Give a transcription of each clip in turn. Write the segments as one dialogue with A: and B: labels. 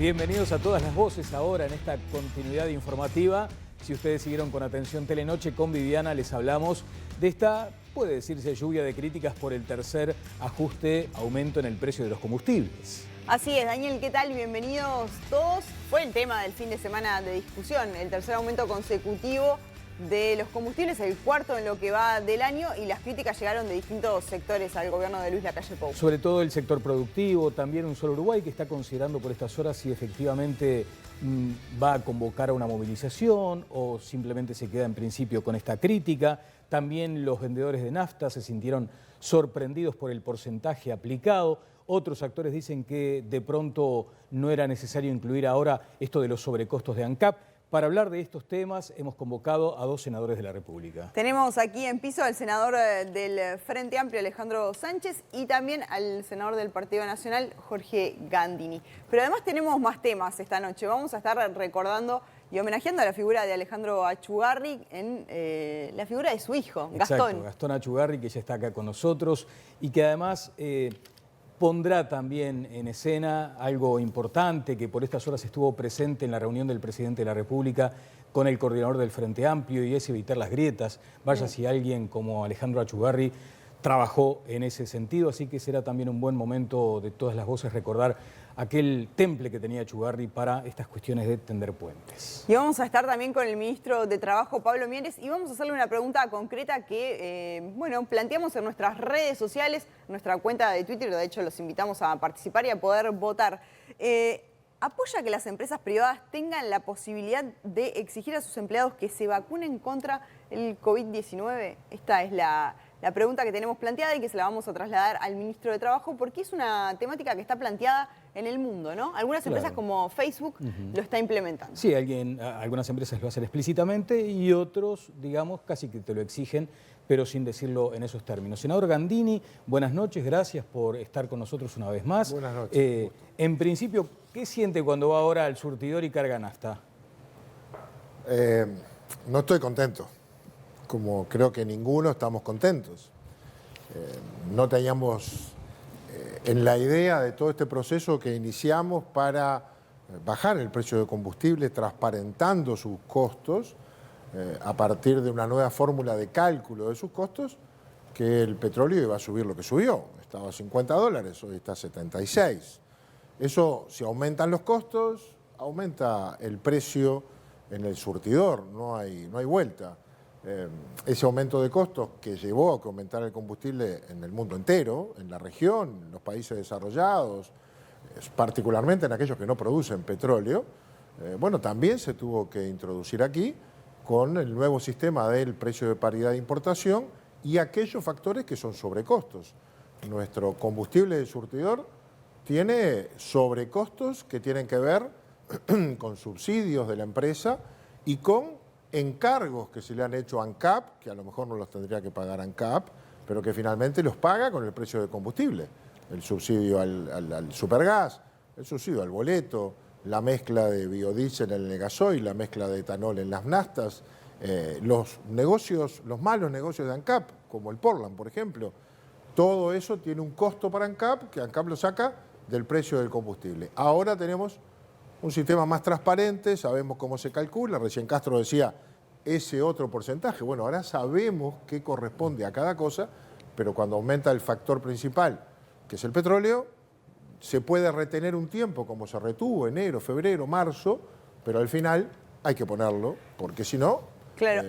A: Bienvenidos a todas las voces ahora en esta continuidad informativa. Si ustedes siguieron con atención Telenoche, con Viviana les hablamos de esta, puede decirse, lluvia de críticas por el tercer aumento en el precio de los combustibles.
B: Así es, Daniel, ¿qué tal? Bienvenidos todos. Fue el tema del fin de semana de discusión, el tercer aumento consecutivo de los combustibles, el cuarto en lo que va del año, y las críticas llegaron de distintos sectores al gobierno de Luis Lacalle Pou.
A: Sobre todo el sector productivo, también Un Solo Uruguay, que está considerando por estas horas si efectivamente va a convocar a una movilización o simplemente se queda en principio con esta crítica. También los vendedores de nafta se sintieron sorprendidos por el porcentaje aplicado. Otros actores dicen que de pronto no era necesario incluir ahora esto de los sobrecostos de ANCAP. Para hablar de estos temas hemos convocado a dos senadores de la República.
B: Tenemos aquí en piso al senador del Frente Amplio, Alejandro Sánchez, y también al senador del Partido Nacional, Jorge Gandini. Pero además tenemos más temas esta noche. Vamos a estar recordando y homenajeando a la figura de Alejandro Achugarri en la figura de su hijo, Gastón.
A: Exacto, Gastón Achugarri, que ya está acá con nosotros y que además pondrá también en escena algo importante que por estas horas estuvo presente en la reunión del presidente de la República con el coordinador del Frente Amplio, y es evitar las grietas. Vaya si alguien como Alejandro Achugarri trabajó en ese sentido, así que será también un buen momento de todas las voces recordar aquel temple que tenía Achugarri para estas cuestiones de tender puentes.
B: Y vamos a estar también con el ministro de Trabajo, Pablo Mieres, y vamos a hacerle una pregunta concreta que, planteamos en nuestras redes sociales, nuestra cuenta de Twitter. De hecho, los invitamos a participar y a poder votar. ¿Apoya que las empresas privadas tengan la posibilidad de exigir a sus empleados que se vacunen contra el COVID-19? Esta es la pregunta que tenemos planteada y que se la vamos a trasladar al ministro de Trabajo, porque es una temática que está planteada en el mundo, ¿no? Algunas empresas como Facebook lo está implementando.
A: Sí, algunas empresas lo hacen explícitamente y otros, digamos, casi que te lo exigen, pero sin decirlo en esos términos. Senador Gandini, buenas noches, gracias por estar con nosotros una vez más.
C: Buenas noches.
A: En principio, ¿qué siente cuando va ahora al surtidor y carga nafta?
C: No estoy contento, como creo que ninguno estamos contentos. No teníamos en la idea de todo este proceso que iniciamos para bajar el precio de combustible, transparentando sus costos, a partir de una nueva fórmula de cálculo de sus costos, que el petróleo iba a subir lo que subió. Estaba a $50, hoy está a 76. Eso, si aumentan los costos, aumenta el precio en el surtidor, no hay vuelta. Ese aumento de costos que llevó a que aumentara el combustible en el mundo entero, en la región, en los países desarrollados, particularmente en aquellos que no producen petróleo, también se tuvo que introducir aquí con el nuevo sistema del precio de paridad de importación y aquellos factores que son sobrecostos. Nuestro combustible de surtidor tiene sobrecostos que tienen que ver con subsidios de la empresa y con encargos que se le han hecho a ANCAP, que a lo mejor no los tendría que pagar ANCAP, pero que finalmente los paga con el precio de combustible. El subsidio al supergas, el subsidio al boleto, la mezcla de biodiesel en el gasoil, la mezcla de etanol en las naftas, los malos negocios de ANCAP, como el Portland, por ejemplo. Todo eso tiene un costo para ANCAP, que ANCAP lo saca del precio del combustible. Ahora tenemos un sistema más transparente, sabemos cómo se calcula. Recién Castro decía ese otro porcentaje. Bueno, ahora sabemos qué corresponde a cada cosa, pero cuando aumenta el factor principal, que es el petróleo, se puede retener un tiempo, como se retuvo enero, febrero, marzo, pero al final hay que ponerlo, porque si no...
B: Claro.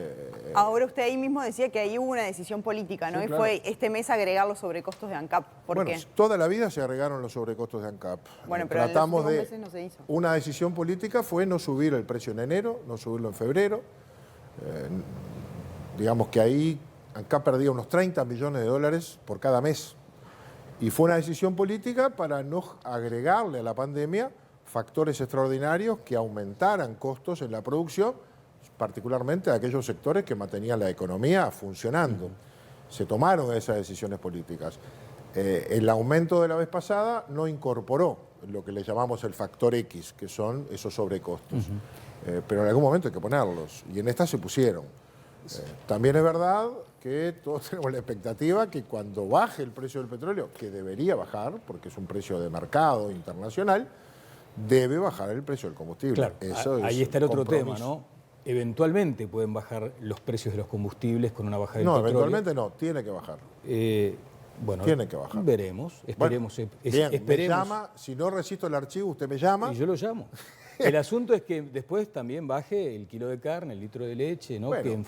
B: Ahora usted ahí mismo decía que ahí hubo una decisión política, ¿no? Sí, claro. Y fue este mes agregar los sobrecostos de ANCAP. ¿Por qué?
C: Toda la vida se agregaron los sobrecostos de ANCAP.
B: Bueno, pero
C: tratamos
B: en los últimos meses no se hizo.
C: Una decisión política fue no subir el precio en enero, no subirlo en febrero. Digamos que ahí ANCAP perdía unos $30 millones por cada mes. Y fue una decisión política para no agregarle a la pandemia factores extraordinarios que aumentaran costos en la producción, particularmente de aquellos sectores que mantenían la economía funcionando. Se tomaron esas decisiones políticas. El aumento de la vez pasada no incorporó lo que le llamamos el factor X, que son esos sobrecostos. Pero en algún momento hay que ponerlos, y en esta se pusieron. También es verdad que todos tenemos la expectativa que cuando baje el precio del petróleo, que debería bajar, porque es un precio de mercado internacional, debe bajar el precio del combustible.
A: Claro,
C: Eso
A: ahí
C: es
A: está el otro tema,
C: compromiso.
A: ¿no? Eventualmente pueden bajar los precios de los combustibles con una bajada del
C: No,
A: petróleo.
C: eventualmente no, tiene que bajar.
A: Bueno,
C: Tiene que bajar.
A: Veremos, esperemos.
C: Bueno, bien, me
A: esperemos.
C: llama, si no resisto el archivo, usted me llama.
A: Y yo lo llamo. El asunto es que después también baje el kilo de carne, el litro de leche, ¿no?
C: Bueno.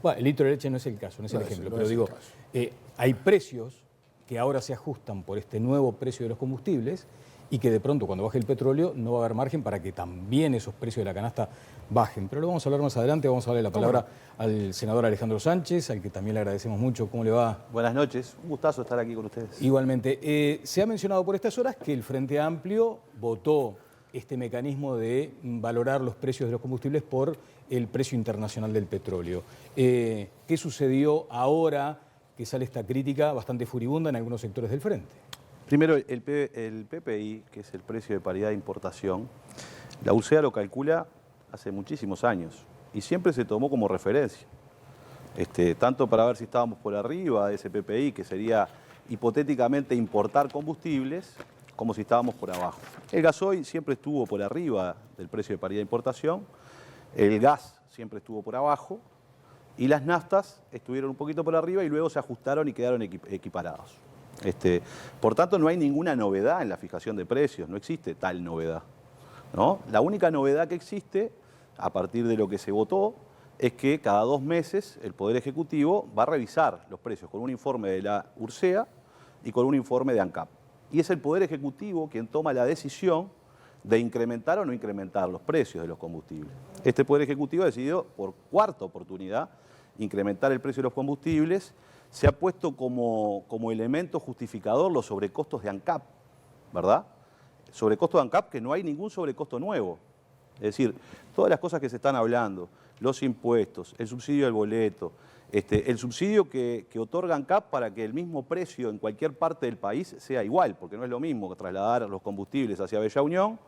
A: Bueno, el litro de leche no es el caso, no es el ejemplo, pero digo, hay precios que ahora se ajustan por este nuevo precio de los combustibles y que de pronto cuando baje el petróleo no va a haber margen para que también esos precios de la canasta bajen. Pero lo vamos a hablar más adelante, vamos a darle la palabra al senador Alejandro Sánchez, al que también le agradecemos mucho. ¿Cómo le va?
D: Buenas noches, un gustazo estar aquí con ustedes.
A: Igualmente, se ha mencionado por estas horas que el Frente Amplio votó este mecanismo de valorar los precios de los combustibles por el precio internacional del petróleo. ¿Qué sucedió ahora que sale esta crítica bastante furibunda en algunos sectores del Frente?
D: Primero, el PPI, que es el precio de paridad de importación, la UCEA lo calcula hace muchísimos años y siempre se tomó como referencia. Tanto para ver si estábamos por arriba de ese PPI, que sería hipotéticamente importar combustibles, como si estábamos por abajo. El gasoil siempre estuvo por arriba del precio de paridad de importación, el gas siempre estuvo por abajo y las naftas estuvieron un poquito por arriba y luego se ajustaron y quedaron equiparados. Por tanto, no hay ninguna novedad en la fijación de precios, no existe tal novedad, ¿no? La única novedad que existe, a partir de lo que se votó, es que cada 2 meses el Poder Ejecutivo va a revisar los precios con un informe de la URSEA y con un informe de ANCAP. Y es el Poder Ejecutivo quien toma la decisión de incrementar o no incrementar los precios de los combustibles. Este Poder Ejecutivo ha decidido, por 4ª oportunidad, incrementar el precio de los combustibles. Se ha puesto como elemento justificador los sobrecostos de ANCAP, ¿verdad? Sobrecosto de ANCAP, que no hay ningún sobrecosto nuevo. Es decir, todas las cosas que se están hablando, los impuestos, el subsidio del boleto, el subsidio que otorga ANCAP para que el mismo precio en cualquier parte del país sea igual, porque no es lo mismo trasladar los combustibles hacia Bella Unión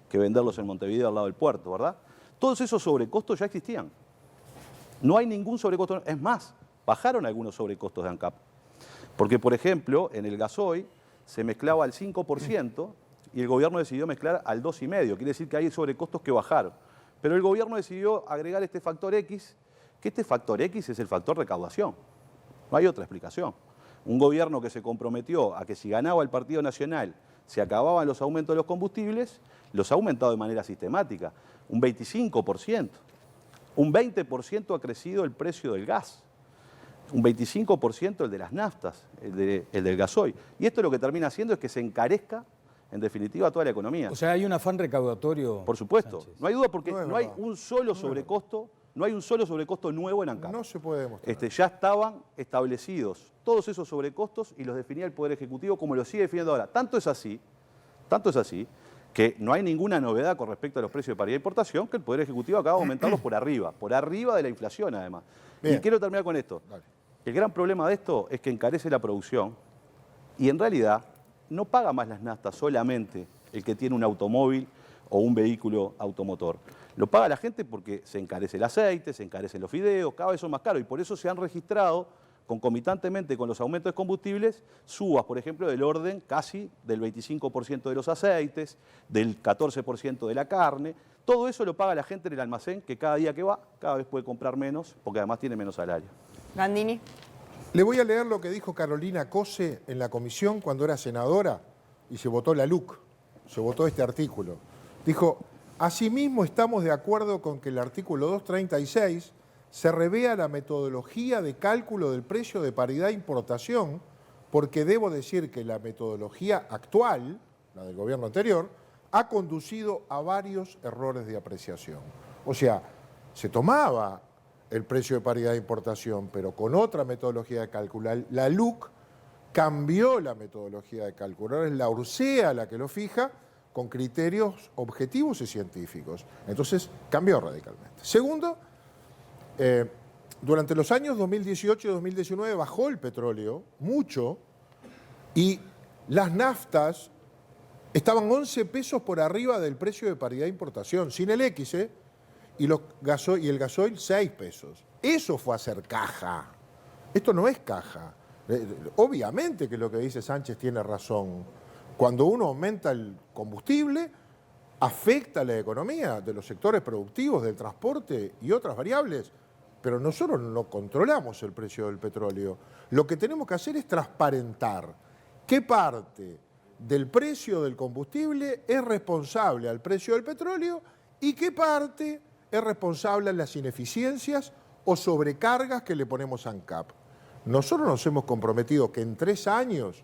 D: que venderlos en Montevideo al lado del puerto, ¿verdad? Todos esos sobrecostos ya existían. No hay ningún sobrecosto. Es más, bajaron algunos sobrecostos de ANCAP. Porque, por ejemplo, en el gasoil se mezclaba al 5% y el gobierno decidió mezclar al 2,5%. Quiere decir que hay sobrecostos que bajaron. Pero el gobierno decidió agregar este factor X, que este factor X es el factor recaudación. No hay otra explicación. Un gobierno que se comprometió a que si ganaba el Partido Nacional se acababan los aumentos de los combustibles, los ha aumentado de manera sistemática. Un 25%. Un 20% ha crecido el precio del gas. Un 25% el de las naftas, el del gasoil. Y esto lo que termina haciendo es que se encarezca, en definitiva, toda la economía.
A: O sea, hay un afán recaudatorio.
D: Por supuesto.
A: Sánchez.
D: No hay duda porque
C: No es
D: no hay
C: verdad.
D: un solo sobrecosto, no hay un solo sobrecosto nuevo en ANCAP.
C: No se puede demostrar.
D: Ya estaban establecidos todos esos sobrecostos y los definía el Poder Ejecutivo como lo sigue definiendo ahora. Tanto es así que no hay ninguna novedad con respecto a los precios de paridad de importación, que el Poder Ejecutivo acaba de aumentarlos por arriba de la inflación además.
C: Bien.
D: Y quiero terminar con esto.
C: Dale.
D: El gran problema de esto es que encarece la producción y en realidad no paga más las naftas solamente el que tiene un automóvil o un vehículo automotor. Lo paga la gente porque se encarece el aceite, se encarecen los fideos, cada vez son más caros y por eso se han registrado concomitantemente con los aumentos de combustibles subas, por ejemplo, del orden casi del 25% de los aceites, del 14% de la carne. Todo eso lo paga la gente en el almacén que cada día que va, cada vez puede comprar menos porque además tiene menos salario.
B: Gandini.
C: Le voy a leer lo que dijo Carolina Cose en la comisión cuando era senadora y se votó la LUC, se votó este artículo. Dijo, asimismo estamos de acuerdo con que el artículo 236 se revea la metodología de cálculo del precio de paridad de importación, porque debo decir que la metodología actual, la del gobierno anterior, ha conducido a varios errores de apreciación. O sea, se tomaba el precio de paridad de importación, pero con otra metodología de calcular. La LUC cambió la metodología de cálculo. Ahora es la URSEA la que lo fija con criterios objetivos y científicos. Entonces, cambió radicalmente. Segundo, durante los años 2018 y 2019 bajó el petróleo mucho y las naftas estaban 11 pesos por arriba del precio de paridad de importación, sin el X, y el gasoil 6 pesos. Eso fue hacer caja. Esto no es caja. Obviamente que lo que dice Sánchez tiene razón. Cuando uno aumenta el combustible, afecta a la economía de los sectores productivos, del transporte y otras variables, pero nosotros no controlamos el precio del petróleo. Lo que tenemos que hacer es transparentar qué parte del precio del combustible es responsable al precio del petróleo y qué parte es responsable a las ineficiencias o sobrecargas que le ponemos a ANCAP. Nosotros nos hemos comprometido que en 3 años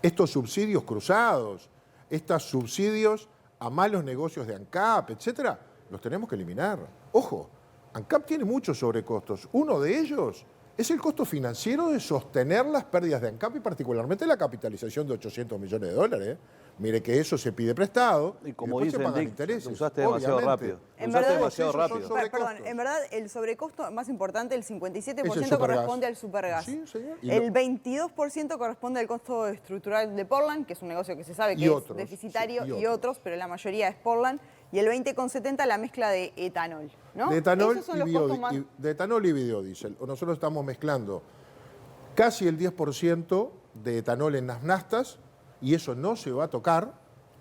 C: estos subsidios cruzados, estos subsidios a malos negocios de ANCAP, etcétera, los tenemos que eliminar. Ojo, ANCAP tiene muchos sobrecostos. Uno de ellos es el costo financiero de sostener las pérdidas de ANCAP y particularmente la capitalización de 800 millones de dólares. Mire que eso se pide prestado
D: Y como
C: después se
D: dicen,
C: pagan
D: Dick,
C: intereses.
D: lo usaste demasiado
C: obviamente.
D: rápido. Lo
B: En
D: usaste
B: verdad,
D: demasiado
C: esos son
D: rápido.
C: sobrecostos.
B: Perdón, en verdad el sobrecosto más importante, el 57%
C: Es el Supergas.
B: corresponde al Supergas.
C: Sí, señor. Y
B: El 22% corresponde al costo estructural de Portland, que es un negocio que se sabe que es deficitario,
C: sí,
B: y otros, pero la mayoría es Portland. Y el 20,70% la mezcla de etanol, ¿no?
C: De etanol,
B: Esos son los costos más...
C: de etanol y biodiesel. Nosotros estamos mezclando casi el 10% de etanol en las naftas y eso no se va a tocar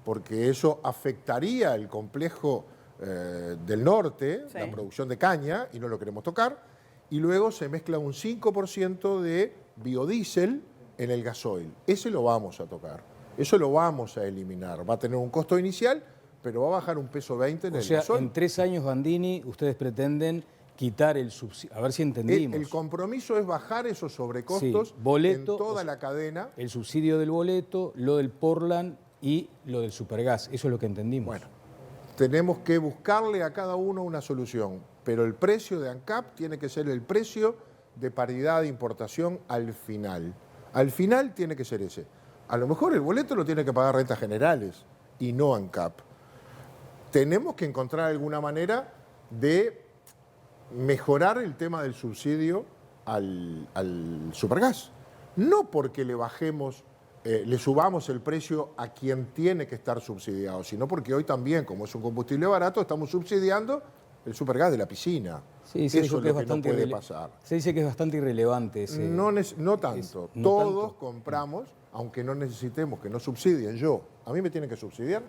C: porque eso afectaría el complejo del norte,
B: Sí.
C: la producción de caña, y no lo queremos tocar. Y luego se mezcla un 5% de biodiesel en el gasoil. Ese lo vamos a tocar. Eso lo vamos a eliminar. Va a tener un costo inicial, pero va a bajar un peso 20 en
A: O
C: el
A: sea,
C: gasoil.
A: en 3 años, Bandini, ustedes pretenden quitar el subsidio. A ver si entendimos.
C: El compromiso es bajar esos sobrecostos
A: Sí, boleto,
C: en toda
A: o sea,
C: la cadena.
A: El subsidio del boleto, lo del Portland y lo del Supergas. Eso es lo que entendimos.
C: Bueno, tenemos que buscarle a cada uno una solución, pero el precio de ANCAP tiene que ser el precio de paridad de importación al final. Al final tiene que ser ese. A lo mejor el boleto lo tiene que pagar Rentas Generales y no ANCAP. Tenemos que encontrar alguna manera de mejorar el tema del subsidio al Supergas. No porque le subamos el precio a quien tiene que estar subsidiado, sino porque hoy también, como es un combustible barato, estamos subsidiando el Supergas de la piscina.
A: Sí, se
C: Eso
A: dijo
C: es
A: que
C: lo
A: es
C: que no
A: bastante
C: puede pasar.
A: Se dice que es bastante irrelevante ese.
C: No tanto.
A: no
C: Todos
A: tanto.
C: compramos, aunque no necesitemos que nos subsidien. A mí me tienen que subsidiar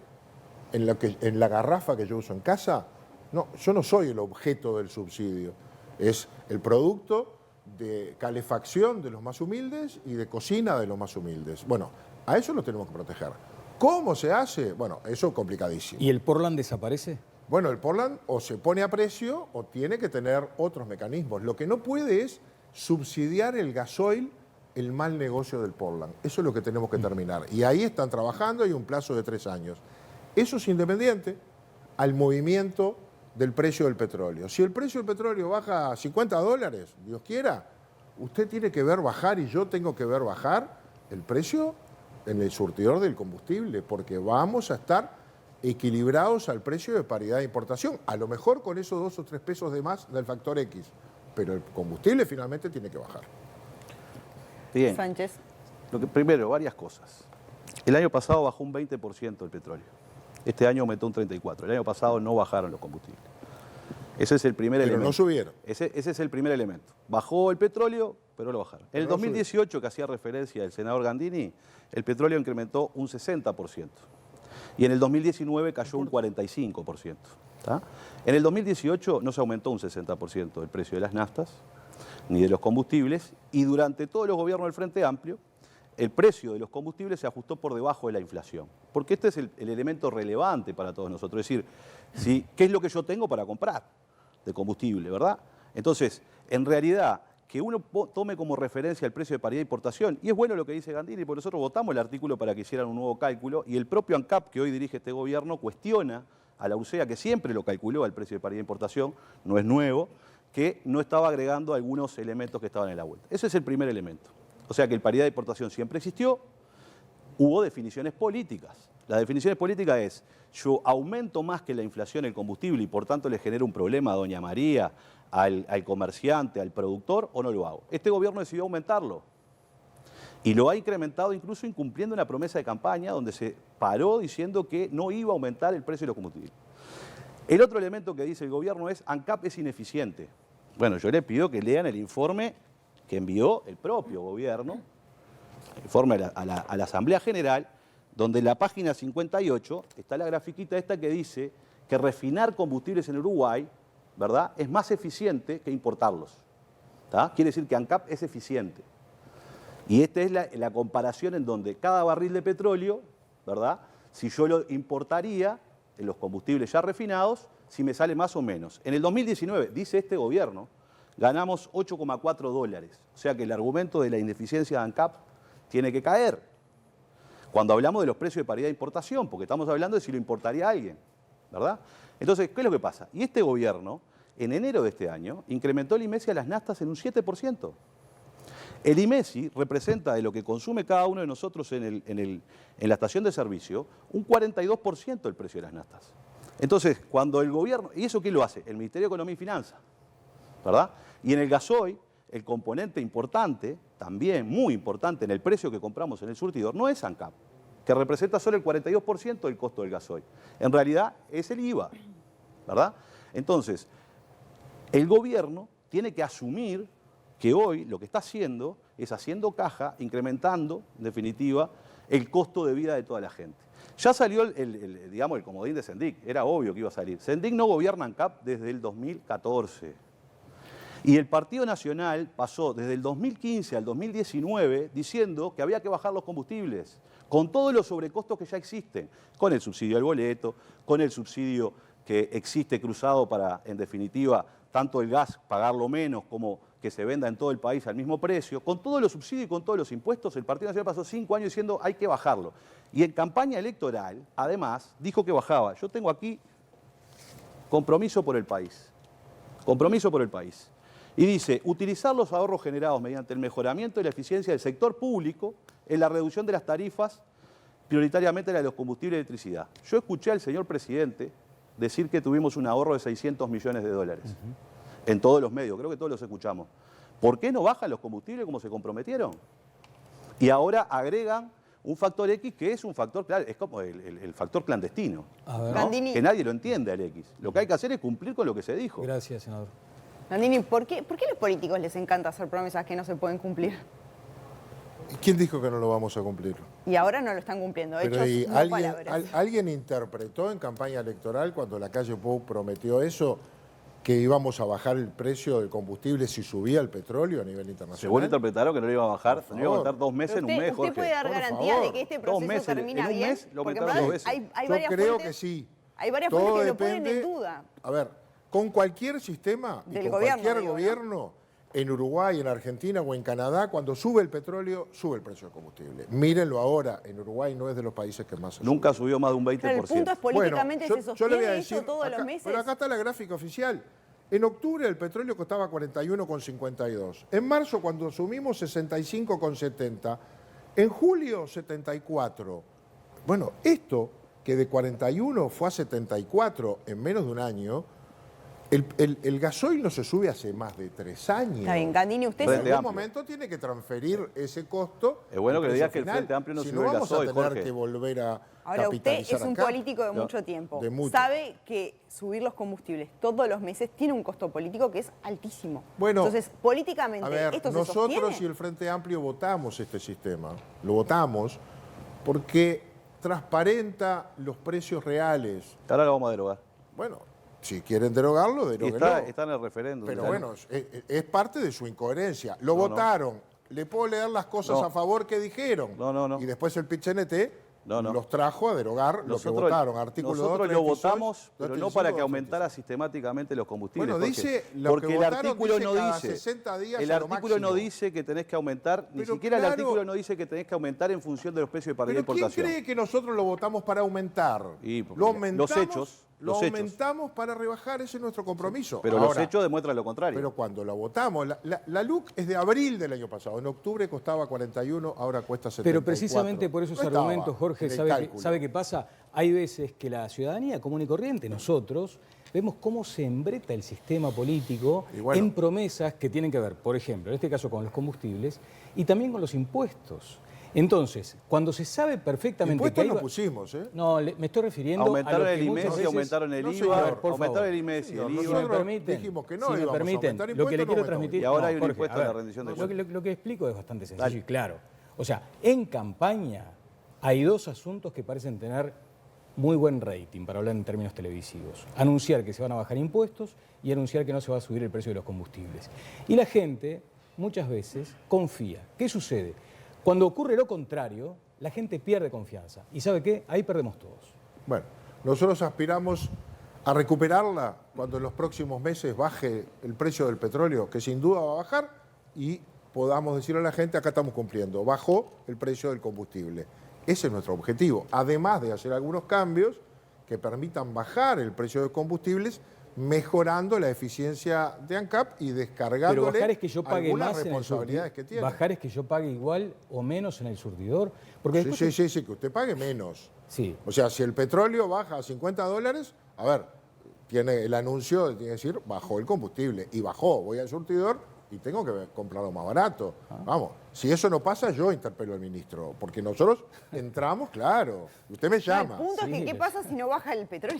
C: en la garrafa que yo uso en casa. No, yo no soy el objeto del subsidio. Es el producto de calefacción de los más humildes y de cocina de los más humildes. Bueno, a eso lo tenemos que proteger. ¿Cómo se hace? Bueno, eso es complicadísimo.
A: ¿Y el Portland desaparece?
C: Bueno, el Portland o se pone a precio o tiene que tener otros mecanismos. Lo que no puede es subsidiar el gasoil, el mal negocio del Portland. Eso es lo que tenemos que terminar. Y ahí están trabajando, hay un plazo de 3 años. Eso es independiente al movimiento del precio del petróleo. Si el precio del petróleo baja a $50, Dios quiera, usted tiene que ver bajar y yo tengo que ver bajar el precio en el surtidor del combustible, porque vamos a estar equilibrados al precio de paridad de importación, a lo mejor con esos 2 o 3 pesos de más del factor X, pero el combustible finalmente tiene que bajar.
D: Bien.
B: Sánchez.
D: Primero, varias cosas. El año pasado bajó un 20% el petróleo. Este año aumentó un 34%. El año pasado no bajaron los combustibles. Ese es el primer elemento.
C: Pero no subieron.
D: Ese es el primer elemento. Bajó el petróleo, pero lo bajaron. En el
C: Pero no
D: 2018, que hacía referencia el senador Gandini, el petróleo incrementó un 60%. Y en el 2019 cayó un 45%. ¿Tá? En el 2018 no se aumentó un 60% el precio de las naftas, ni de los combustibles, y durante todos los gobiernos del Frente Amplio, el precio de los combustibles se ajustó por debajo de la inflación. Porque este es el elemento relevante para todos nosotros. Es decir, ¿qué es lo que yo tengo para comprar de combustible, verdad? Entonces, en realidad, que uno tome como referencia el precio de paridad de importación, y es bueno lo que dice Gandini, porque nosotros votamos el artículo para que hicieran un nuevo cálculo, y el propio ANCAP, que hoy dirige este gobierno, cuestiona a la URSEA, que siempre lo calculó al precio de paridad de importación, no es nuevo, que no estaba agregando algunos elementos que estaban en la vuelta. Ese es el primer elemento. O sea que el paridad de importación siempre existió, hubo definiciones políticas. La definición política es, yo aumento más que la inflación el combustible y por tanto le genero un problema a doña María, al comerciante, al productor, o no lo hago. Este gobierno decidió aumentarlo y lo ha incrementado incluso incumpliendo una promesa de campaña donde se paró diciendo que no iba a aumentar el precio de los combustibles. El otro elemento que dice el gobierno es ANCAP es ineficiente. Bueno, yo le pido que lean el informe que envió el propio gobierno, el informe a la Asamblea General, donde en la página 58 está la grafiquita esta que dice que refinar combustibles en Uruguay, ¿verdad?, es más eficiente que importarlos. ¿Tá? Quiere decir que ANCAP es eficiente. Y esta es la comparación en donde cada barril de petróleo, ¿verdad?, si yo lo importaría en los combustibles ya refinados, si me sale más o menos. En el 2019, dice este gobierno, ganamos 8,4 dólares. O sea que el argumento de la ineficiencia de ANCAP tiene que caer. Cuando hablamos de los precios de paridad de importación, porque estamos hablando de si lo importaría alguien, ¿verdad? Entonces, ¿qué es lo que pasa? Y este gobierno, en enero de este año, incrementó el IMESI a las naftas en un 7%. El IMESI representa de lo que consume cada uno de nosotros en la estación de servicio un 42% del precio de las naftas. Entonces, cuando el gobierno... ¿Y eso quién lo hace? El Ministerio de Economía y Finanzas, ¿verdad? Y en el gasoil, el componente importante, también muy importante en el precio que compramos en el surtidor, no es ANCAP, que representa solo el 42% del costo del gasoil. En realidad es el IVA, ¿verdad? Entonces, el gobierno tiene que asumir que hoy lo que está haciendo es haciendo caja, incrementando, en definitiva, el costo de vida de toda la gente. Ya salió digamos, el comodín de Sendic, era obvio que iba a salir. Sendic no gobierna ANCAP desde el 2014. Y el Partido Nacional pasó desde el 2015 al 2019 diciendo que había que bajar los combustibles, con todos los sobrecostos que ya existen, con el subsidio al boleto, con el subsidio que existe cruzado para, en definitiva, tanto el gas pagarlo menos como que se venda en todo el país al mismo precio, con todos los subsidios y con todos los impuestos, el Partido Nacional pasó 5 años diciendo hay que bajarlo. Y en campaña electoral, además, dijo que bajaba. Yo tengo aquí compromiso por el país. Compromiso por el país. Y dice, utilizar los ahorros generados mediante el mejoramiento de la eficiencia del sector público en la reducción de las tarifas, prioritariamente la de los combustibles y electricidad. Yo escuché al señor presidente decir que tuvimos un ahorro de 600 millones de dólares. En todos los medios, creo que todos los escuchamos. ¿Por qué no bajan los combustibles como se comprometieron? Y ahora agregan un factor X que es un factor, claro, es como el factor clandestino, ¿no? Que nadie lo entiende al X. Lo que hay que hacer es cumplir con lo que se dijo.
A: Gracias, senador.
B: Landini, ¿por qué a los políticos les encanta hacer promesas que no se pueden cumplir?
C: ¿Quién dijo que no lo vamos a cumplir?
B: Y ahora no lo están cumpliendo,
C: Pero
B: hechos, no palabras.
C: ¿Alguien interpretó en campaña electoral cuando la calle Pou prometió eso, que íbamos a bajar el precio del combustible si subía el petróleo a nivel internacional?
D: Según interpretaron que no lo iba a bajar, no iba a aumentar 2 meses en un mes, Jorge.
B: ¿Usted puede dar garantía de que este proceso termina bien?
D: En un mes lo aumentaron 2 veces.
C: Yo creo que sí.
B: Hay varias fuentes que lo ponen en duda.
C: A ver, con cualquier sistema y con cualquier gobierno, en Uruguay, en Argentina o en Canadá, cuando sube el petróleo, sube el precio del combustible. Mírenlo ahora, en Uruguay no es de los países que más se
D: Nunca subió más de un 20%.
B: Pero el punto es políticamente se sostiene esto todos los meses.
C: Pero acá está la gráfica oficial. En octubre el petróleo costaba 41,52. En marzo, cuando asumimos, 65,70. En julio, 74. Bueno, esto que de 41 fue a 74 en menos de un año, el gasoil no se sube hace más de 3 años.
B: Está bien, Gandini, usted...
C: En algún momento tiene que transferir ese costo.
D: Es bueno que le digas que el Frente Amplio no sube el gasoil,
C: Si no, vamos a tener
D: Jorge.
C: que volver a
B: Ahora, usted
C: capitalizar
B: es un
C: acá.
B: político de mucho tiempo.
C: De mucho.
B: Sabe que subir los combustibles todos los meses tiene un costo político que es altísimo.
C: Bueno,
B: entonces, políticamente,
C: a ver,
B: ¿esto se
C: nosotros
B: sostiene?
C: y el Frente Amplio votamos este sistema. Lo votamos porque transparenta los precios reales.
D: Ahora lo vamos a derogar.
C: Bueno, si quieren derogarlo, deróguenlo.
D: Está en el referéndum.
C: Pero bueno, es parte de su incoherencia. Lo votaron. Le puedo leer las cosas a favor que dijeron.
D: No.
C: Y después el PIT-CNT los trajo a derogar lo que
D: Nosotros,
C: votaron. Artículo 2,
D: nosotros
C: 3,
D: lo
C: 16,
D: votamos, pero no
C: 2,
D: para
C: 35,
D: que aumentara sistemáticamente los combustibles.
C: Bueno,
D: Jorge.
C: dice lo
D: porque
C: que
D: el
C: votaron,
D: artículo
C: dice
D: no
C: cada
D: dice.
C: 60 días
D: El
C: a lo
D: artículo no
C: máximo.
D: dice que tenés que aumentar, ni
C: Pero
D: siquiera
C: claro,
D: el artículo no dice que tenés que aumentar en función de los precios de paridad de
C: ¿Pero quién
D: importación.
C: cree que nosotros lo votamos para aumentar?
D: Y porque
C: Lo aumentamos,
D: los hechos.
C: aumentamos para rebajar, ese es nuestro compromiso.
D: Pero los
C: Ahora,
D: hechos demuestran lo contrario.
C: Pero cuando la votamos, la LUC es de abril del año pasado. En octubre costaba 41, ahora cuesta 74.
A: Pero precisamente por esos
C: No estaba
A: argumentos, Jorge,
C: en el
A: ¿sabe
C: cálculo.
A: qué pasa? Hay veces que la ciudadanía común y corriente, nosotros, vemos cómo se embreta el sistema político en promesas que tienen que ver, por ejemplo, en este caso con los combustibles y también con los impuestos. Entonces, cuando se sabe perfectamente
C: Impuestos
A: que
C: no pusimos, ¿eh?
A: No, me estoy refiriendo
D: Aumentaron
A: a lo
D: el
A: que muchas
D: IMESI,
A: veces...
D: aumentaron el
C: No,
D: IVA,
C: señor,
A: por
D: aumentaron
A: favor.
D: el IMESI, el
C: Señor,
D: IVA.
A: Si me
C: nosotros
A: permiten,
C: dijimos que no
A: si me
C: íbamos a
A: permiten,
C: aumentar
A: lo que le
C: impuestos,
A: quiero
C: no
A: transmitir...
D: Y ahora
A: no,
D: hay un
A: Jorge,
D: impuesto
A: a
D: a la
A: ver,
D: rendición de
A: lo
D: cuentas.
A: que explico es bastante sencillo
D: Dale.
A: y claro. O sea, en campaña, hay dos asuntos que parecen tener muy buen rating, para hablar en términos televisivos. Anunciar que se van a bajar impuestos y anunciar que no se va a subir el precio de los combustibles. Y la gente muchas veces confía. ¿Qué sucede? Cuando ocurre lo contrario, la gente pierde confianza. ¿Y sabe qué? Ahí perdemos todos.
C: Bueno, nosotros aspiramos a recuperarla cuando en los próximos meses baje el precio del petróleo, que sin duda va a bajar, y podamos decirle a la gente, acá estamos cumpliendo, bajó el precio del combustible. Ese es nuestro objetivo, además de hacer algunos cambios que permitan bajar el precio de combustibles, mejorando la eficiencia de ANCAP y descargándole
A: Pero bajar es que yo pague
C: algunas
A: más en el
C: responsabilidades que tiene.
A: Bajar es que yo pague igual o menos en el surtidor. Porque después
C: Sí, que usted pague menos.
A: Sí.
C: O sea, si el petróleo baja a $50, a ver, tiene el anuncio, tiene que decir, bajó el combustible. Y bajó, voy al surtidor y tengo que comprarlo más barato. Vamos, si eso no pasa, yo interpelo al ministro. Porque nosotros entramos, claro. Usted me llama.
B: El punto es que, ¿qué pasa si no baja el petróleo?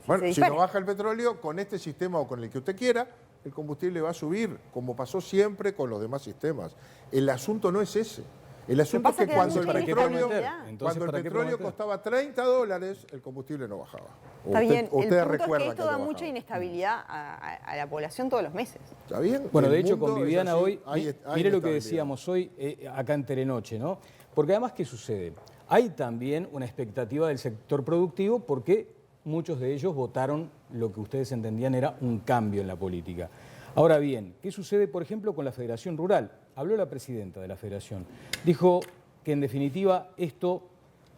C: Bueno,
B: se
C: si
B: dispara.
C: no baja el petróleo, con este sistema o con el que usted quiera, el combustible va a subir, como pasó siempre con los demás sistemas. El asunto no es ese. El asunto es
B: pasa
C: que
B: que
C: cuando
B: da
C: el
B: mucha
C: petróleo,
B: inestabilidad.
A: Entonces,
C: cuando el
A: ¿para qué
C: petróleo
A: prometer?
C: costaba $30, el combustible no bajaba.
B: Está bien, el
C: Ustedes
B: punto es que
C: recuerdan
B: esto da
C: no
B: mucha
C: bajaba.
B: inestabilidad a la población todos los meses.
C: ¿Está bien?
A: Bueno,
C: El
A: de hecho,
C: mundo
A: con
C: es
A: Viviana
C: así,
A: hoy,
C: hay
A: mire lo que
C: inestabilidad.
A: decíamos hoy acá en Telenoche, ¿no? Porque además, ¿qué sucede? Hay también una expectativa del sector productivo porque muchos de ellos votaron lo que ustedes entendían era un cambio en la política. Ahora bien, ¿qué sucede, por ejemplo, con la Federación Rural? Habló la presidenta de la Federación. Dijo que en definitiva esto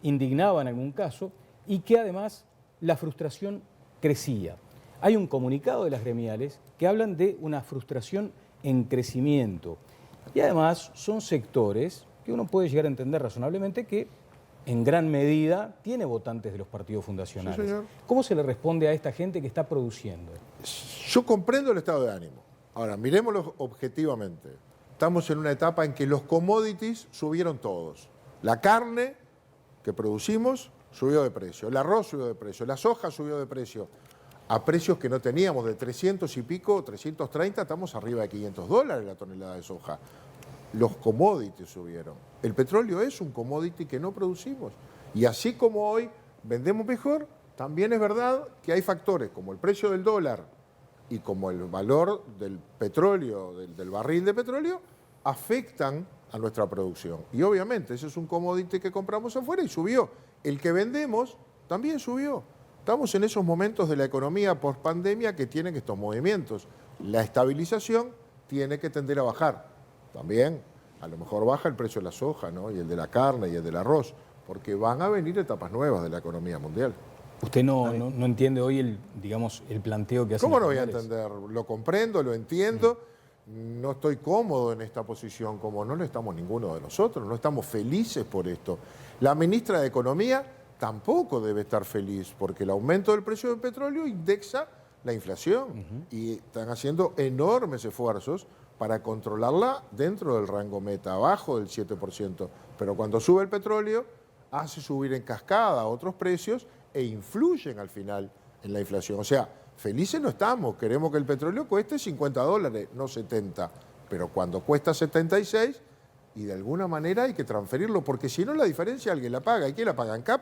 A: indignaba en algún caso y que además la frustración crecía. Hay un comunicado de las gremiales que hablan de una frustración en crecimiento. Y además son sectores que uno puede llegar a entender razonablemente que en gran medida tiene votantes de los partidos fundacionales.
C: Sí, señor.
A: ¿Cómo se le responde a esta gente que está produciendo?
C: Yo comprendo el estado de ánimo. Ahora, miremoslo objetivamente. Estamos en una etapa en que los commodities subieron todos. La carne que producimos subió de precio, el arroz subió de precio, la soja subió de precio, a precios que no teníamos, de 300 y pico, 330, estamos arriba de $500 la tonelada de soja. Los commodities subieron. El petróleo es un commodity que no producimos. Y así como hoy vendemos mejor, también es verdad que hay factores como el precio del dólar y como el valor del petróleo, del barril de petróleo, afectan a nuestra producción. Y obviamente ese es un commodity que compramos afuera y subió. El que vendemos también subió. Estamos en esos momentos de la economía post-pandemia que tienen estos movimientos. La estabilización tiene que tender a bajar. También a lo mejor baja el precio de la soja, ¿no? Y el de la carne y el del arroz, porque van a venir etapas nuevas de la economía mundial.
A: Usted no entiende hoy el planteo que hace.
C: ¿Cómo no voy a entender? Lo comprendo, lo entiendo. No estoy cómodo en esta posición, como no lo estamos ninguno de nosotros, no estamos felices por esto. La ministra de Economía tampoco debe estar feliz, porque el aumento del precio del petróleo indexa la inflación y están haciendo enormes esfuerzos para controlarla dentro del rango meta, abajo del 7%. Pero cuando sube el petróleo, hace subir en cascada otros precios e influyen al final en la inflación. O sea, felices no estamos, queremos que el petróleo cueste $50, no 70. Pero cuando cuesta 76, y de alguna manera hay que transferirlo, porque si no la diferencia alguien la paga. ¿Y quién la paga? ANCAP.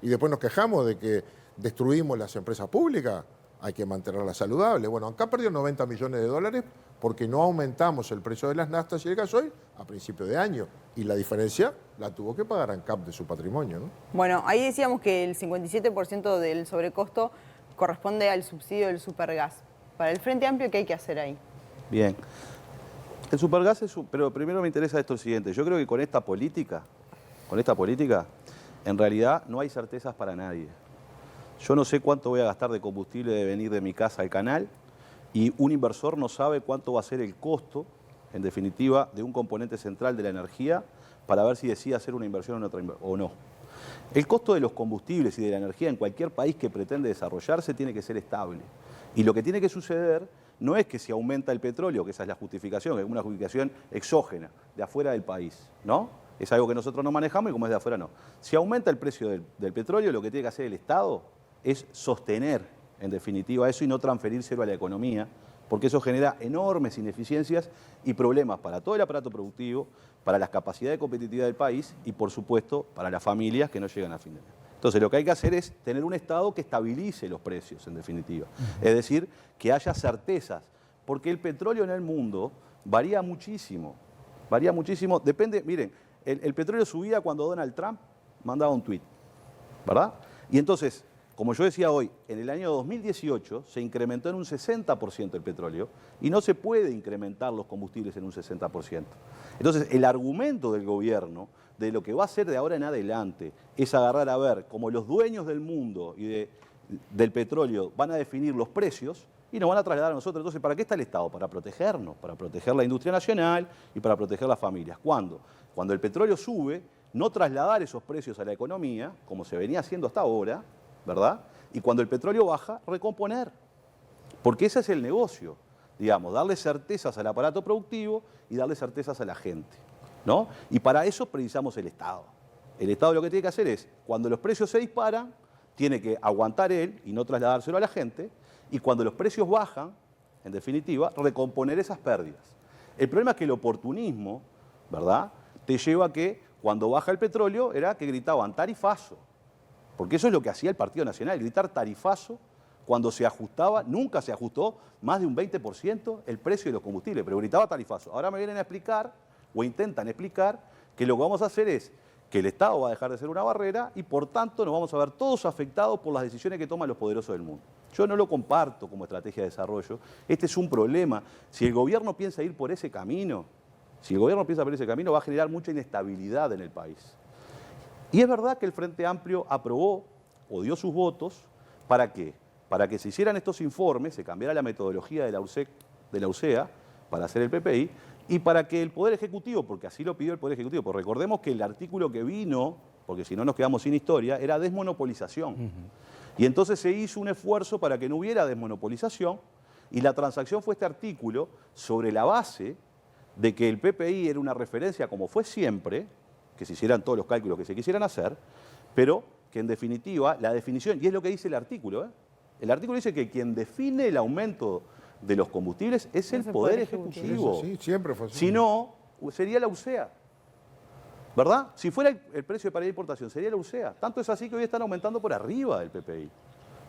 C: Y después nos quejamos de que destruimos las empresas públicas, hay que mantenerlas saludables. Bueno, ANCAP perdió $90 millones porque no aumentamos el precio de las naftas y el gasoil a principio de año. Y la diferencia la tuvo que pagar ANCAP de su patrimonio, ¿no?
B: Bueno, ahí decíamos que el 57% del sobrecosto corresponde al subsidio del supergas. Para el Frente Amplio, ¿qué hay que hacer ahí?
D: Bien. El supergas es pero primero me interesa esto el siguiente. Yo creo que con esta política, en realidad no hay certezas para nadie. Yo no sé cuánto voy a gastar de combustible de venir de mi casa al canal y un inversor no sabe cuánto va a ser el costo, en definitiva, de un componente central de la energía para ver si decide hacer una inversión en otra o no. El costo de los combustibles y de la energía en cualquier país que pretende desarrollarse tiene que ser estable. Y lo que tiene que suceder no es que si aumenta el petróleo, que esa es la justificación, es una justificación exógena, de afuera del país, ¿no? Es algo que nosotros no manejamos y como es de afuera no. Si aumenta el precio del petróleo, lo que tiene que hacer el Estado es sostener, en definitiva, eso y no transferírselo a la economía porque eso genera enormes ineficiencias y problemas para todo el aparato productivo, para las capacidades de competitividad del país y, por supuesto, para las familias que no llegan a fin de mes. Entonces, lo que hay que hacer es tener un Estado que estabilice los precios, en definitiva. Es decir, que haya certezas, porque el petróleo en el mundo varía muchísimo, depende, miren, el petróleo subía cuando Donald Trump mandaba un tuit, ¿verdad? Y entonces, como yo decía hoy, en el año 2018 se incrementó en un 60% el petróleo y no se puede incrementar los combustibles en un 60%. Entonces, el argumento del gobierno de lo que va a hacer de ahora en adelante es agarrar a ver cómo los dueños del mundo y del petróleo van a definir los precios y nos van a trasladar a nosotros. Entonces, ¿para qué está el Estado? Para protegernos, para proteger la industria nacional y para proteger las familias. ¿Cuándo? Cuando el petróleo sube, no trasladar esos precios a la economía, como se venía haciendo hasta ahora, ¿verdad? Y cuando el petróleo baja, recomponer. Porque ese es el negocio, digamos, darle certezas al aparato productivo y darle certezas a la gente, ¿no? Y para eso precisamos el Estado. El Estado lo que tiene que hacer es, cuando los precios se disparan, tiene que aguantar él y no trasladárselo a la gente, y cuando los precios bajan, en definitiva, recomponer esas pérdidas. El problema es que el oportunismo, ¿verdad?, te lleva a que cuando baja el petróleo era que gritaban tarifazo. Porque eso es lo que hacía el Partido Nacional, gritar tarifazo cuando se ajustaba, nunca se ajustó más de un 20% el precio de los combustibles, pero gritaba tarifazo. Ahora me vienen a explicar, o intentan explicar, que lo que vamos a hacer es que el Estado va a dejar de ser una barrera y por tanto nos vamos a ver todos afectados por las decisiones que toman los poderosos del mundo. Yo no lo comparto como estrategia de desarrollo. Este es un problema. Si el gobierno piensa ir por ese camino, va a generar mucha inestabilidad en el país. Y es verdad que el Frente Amplio aprobó o dio sus votos, ¿para qué? Para que se hicieran estos informes, se cambiara la metodología de la UCEA para hacer el PPI, y para que el Poder Ejecutivo, porque así lo pidió el Poder Ejecutivo, porque recordemos que el artículo que vino, porque si no nos quedamos sin historia, era desmonopolización. Y entonces se hizo un esfuerzo para que no hubiera desmonopolización, y la transacción fue este artículo sobre la base de que el PPI era una referencia, como fue siempre, que se hicieran todos los cálculos que se quisieran hacer, pero que en definitiva la definición, y es lo que dice el artículo, el artículo dice que quien define el aumento de los combustibles es el Poder Ejecutivo.
C: Sí, siempre fue así.
D: Si no, sería la UCEA, ¿verdad? Si fuera el precio de paridad de importación, sería la UCEA. Tanto es así que hoy están aumentando por arriba del PPI,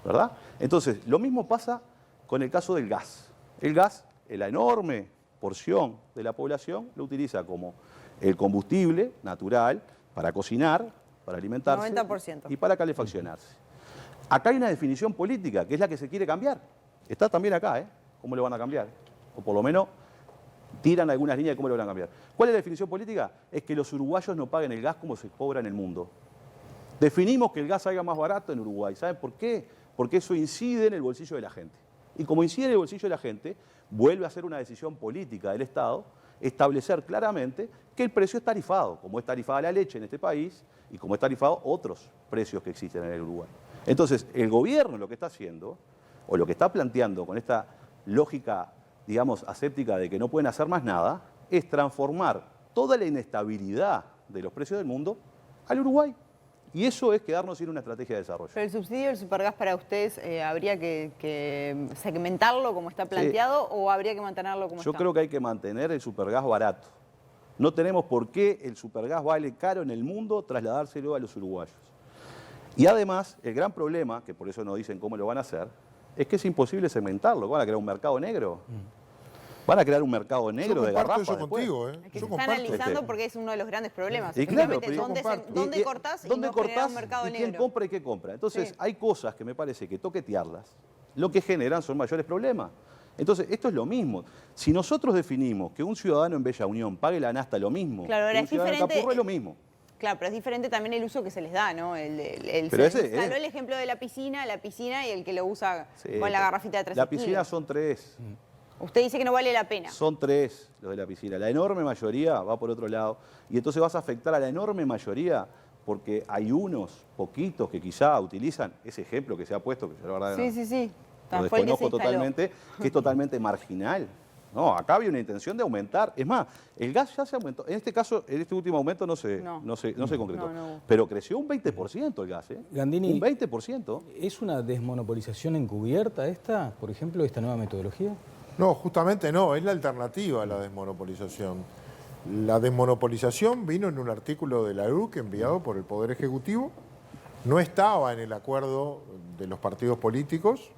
D: ¿verdad? Entonces, lo mismo pasa con el caso del gas. El gas, la enorme porción de la población lo utiliza como el combustible natural para cocinar, para alimentarse
B: 90%.
D: y para calefaccionarse. Acá hay una definición política, que es la que se quiere cambiar. Está también acá, ¿eh? ¿Cómo lo van a cambiar? O por lo menos tiran algunas líneas de cómo lo van a cambiar. ¿Cuál es la definición política? Es que los uruguayos no paguen el gas como se cobra en el mundo. Definimos que el gas salga más barato en Uruguay. ¿Saben por qué? Porque eso incide en el bolsillo de la gente. Y como incide en el bolsillo de la gente, vuelve a ser una decisión política del Estado establecer claramente que el precio es tarifado, como es tarifada la leche en este país y como es tarifado otros precios que existen en el Uruguay. Entonces, el gobierno lo que está haciendo, o lo que está planteando con esta lógica, digamos, aséptica de que no pueden hacer más nada, es transformar toda la inestabilidad de los precios del mundo al Uruguay. Y eso es quedarnos sin una estrategia de desarrollo.
B: Pero el subsidio del supergas para ustedes, ¿habría que segmentarlo como está planteado o habría que mantenerlo como está?
D: Yo creo que hay que mantener el supergas barato. No tenemos por qué el supergas vale caro en el mundo trasladárselo a los uruguayos. Y además, el gran problema, que por eso no dicen cómo lo van a hacer, es que es imposible segmentarlo. ¿Van a crear un mercado negro? ¿Van a crear un mercado negro de garrafa?
C: Yo
D: después?
C: comparto eso contigo, ¿eh?
B: Es que
C: Yo
B: se está
C: comparto.
B: analizando porque es uno de los grandes problemas.
D: Y claro,
B: Efectivamente,
D: pero
B: ¿dónde cortás y
D: ¿dónde
B: no generar
D: cortás
B: un mercado
D: y
B: negro?
D: quién compra y qué compra? Entonces,
B: Sí.
D: hay cosas que me parece que toquetearlas, lo que generan son mayores problemas. Entonces, esto es lo mismo. Si nosotros definimos que un ciudadano en Bella Unión pague la nasta lo mismo,
B: Claro, ahora
D: que un
B: es
D: ciudadano en
B: diferente-
D: Capurro es lo mismo.
B: Claro, pero es diferente también el uso que se les da, ¿no?
D: Pero
B: se
D: ese
B: instaló
D: es-
B: el ejemplo de la piscina y el que lo usa
D: Sí,
B: con la garrafita de 3
D: La piscina son 3.
B: Usted dice que no vale la pena.
D: Son 3 los de la piscina. La enorme mayoría va por otro lado. Y entonces vas a afectar a la enorme mayoría porque hay unos poquitos que quizá utilizan ese ejemplo que se ha puesto, que yo la verdad
B: Sí.
D: lo
B: Fue el que se
D: desconozco
B: instaló.
D: totalmente, que es totalmente marginal. No, acá había una intención de aumentar. Es más, el gas ya se aumentó. En este caso, en este último aumento no se concretó.
B: No.
D: Pero creció un 20% el gas, ¿eh?
A: Gandini,
D: Un 20%.
A: ¿Es una desmonopolización encubierta esta, por ejemplo, esta nueva metodología?
C: No, justamente no, es la alternativa a la desmonopolización. La desmonopolización vino en un artículo de la EUC enviado por el Poder Ejecutivo, no estaba en el acuerdo de los partidos políticos,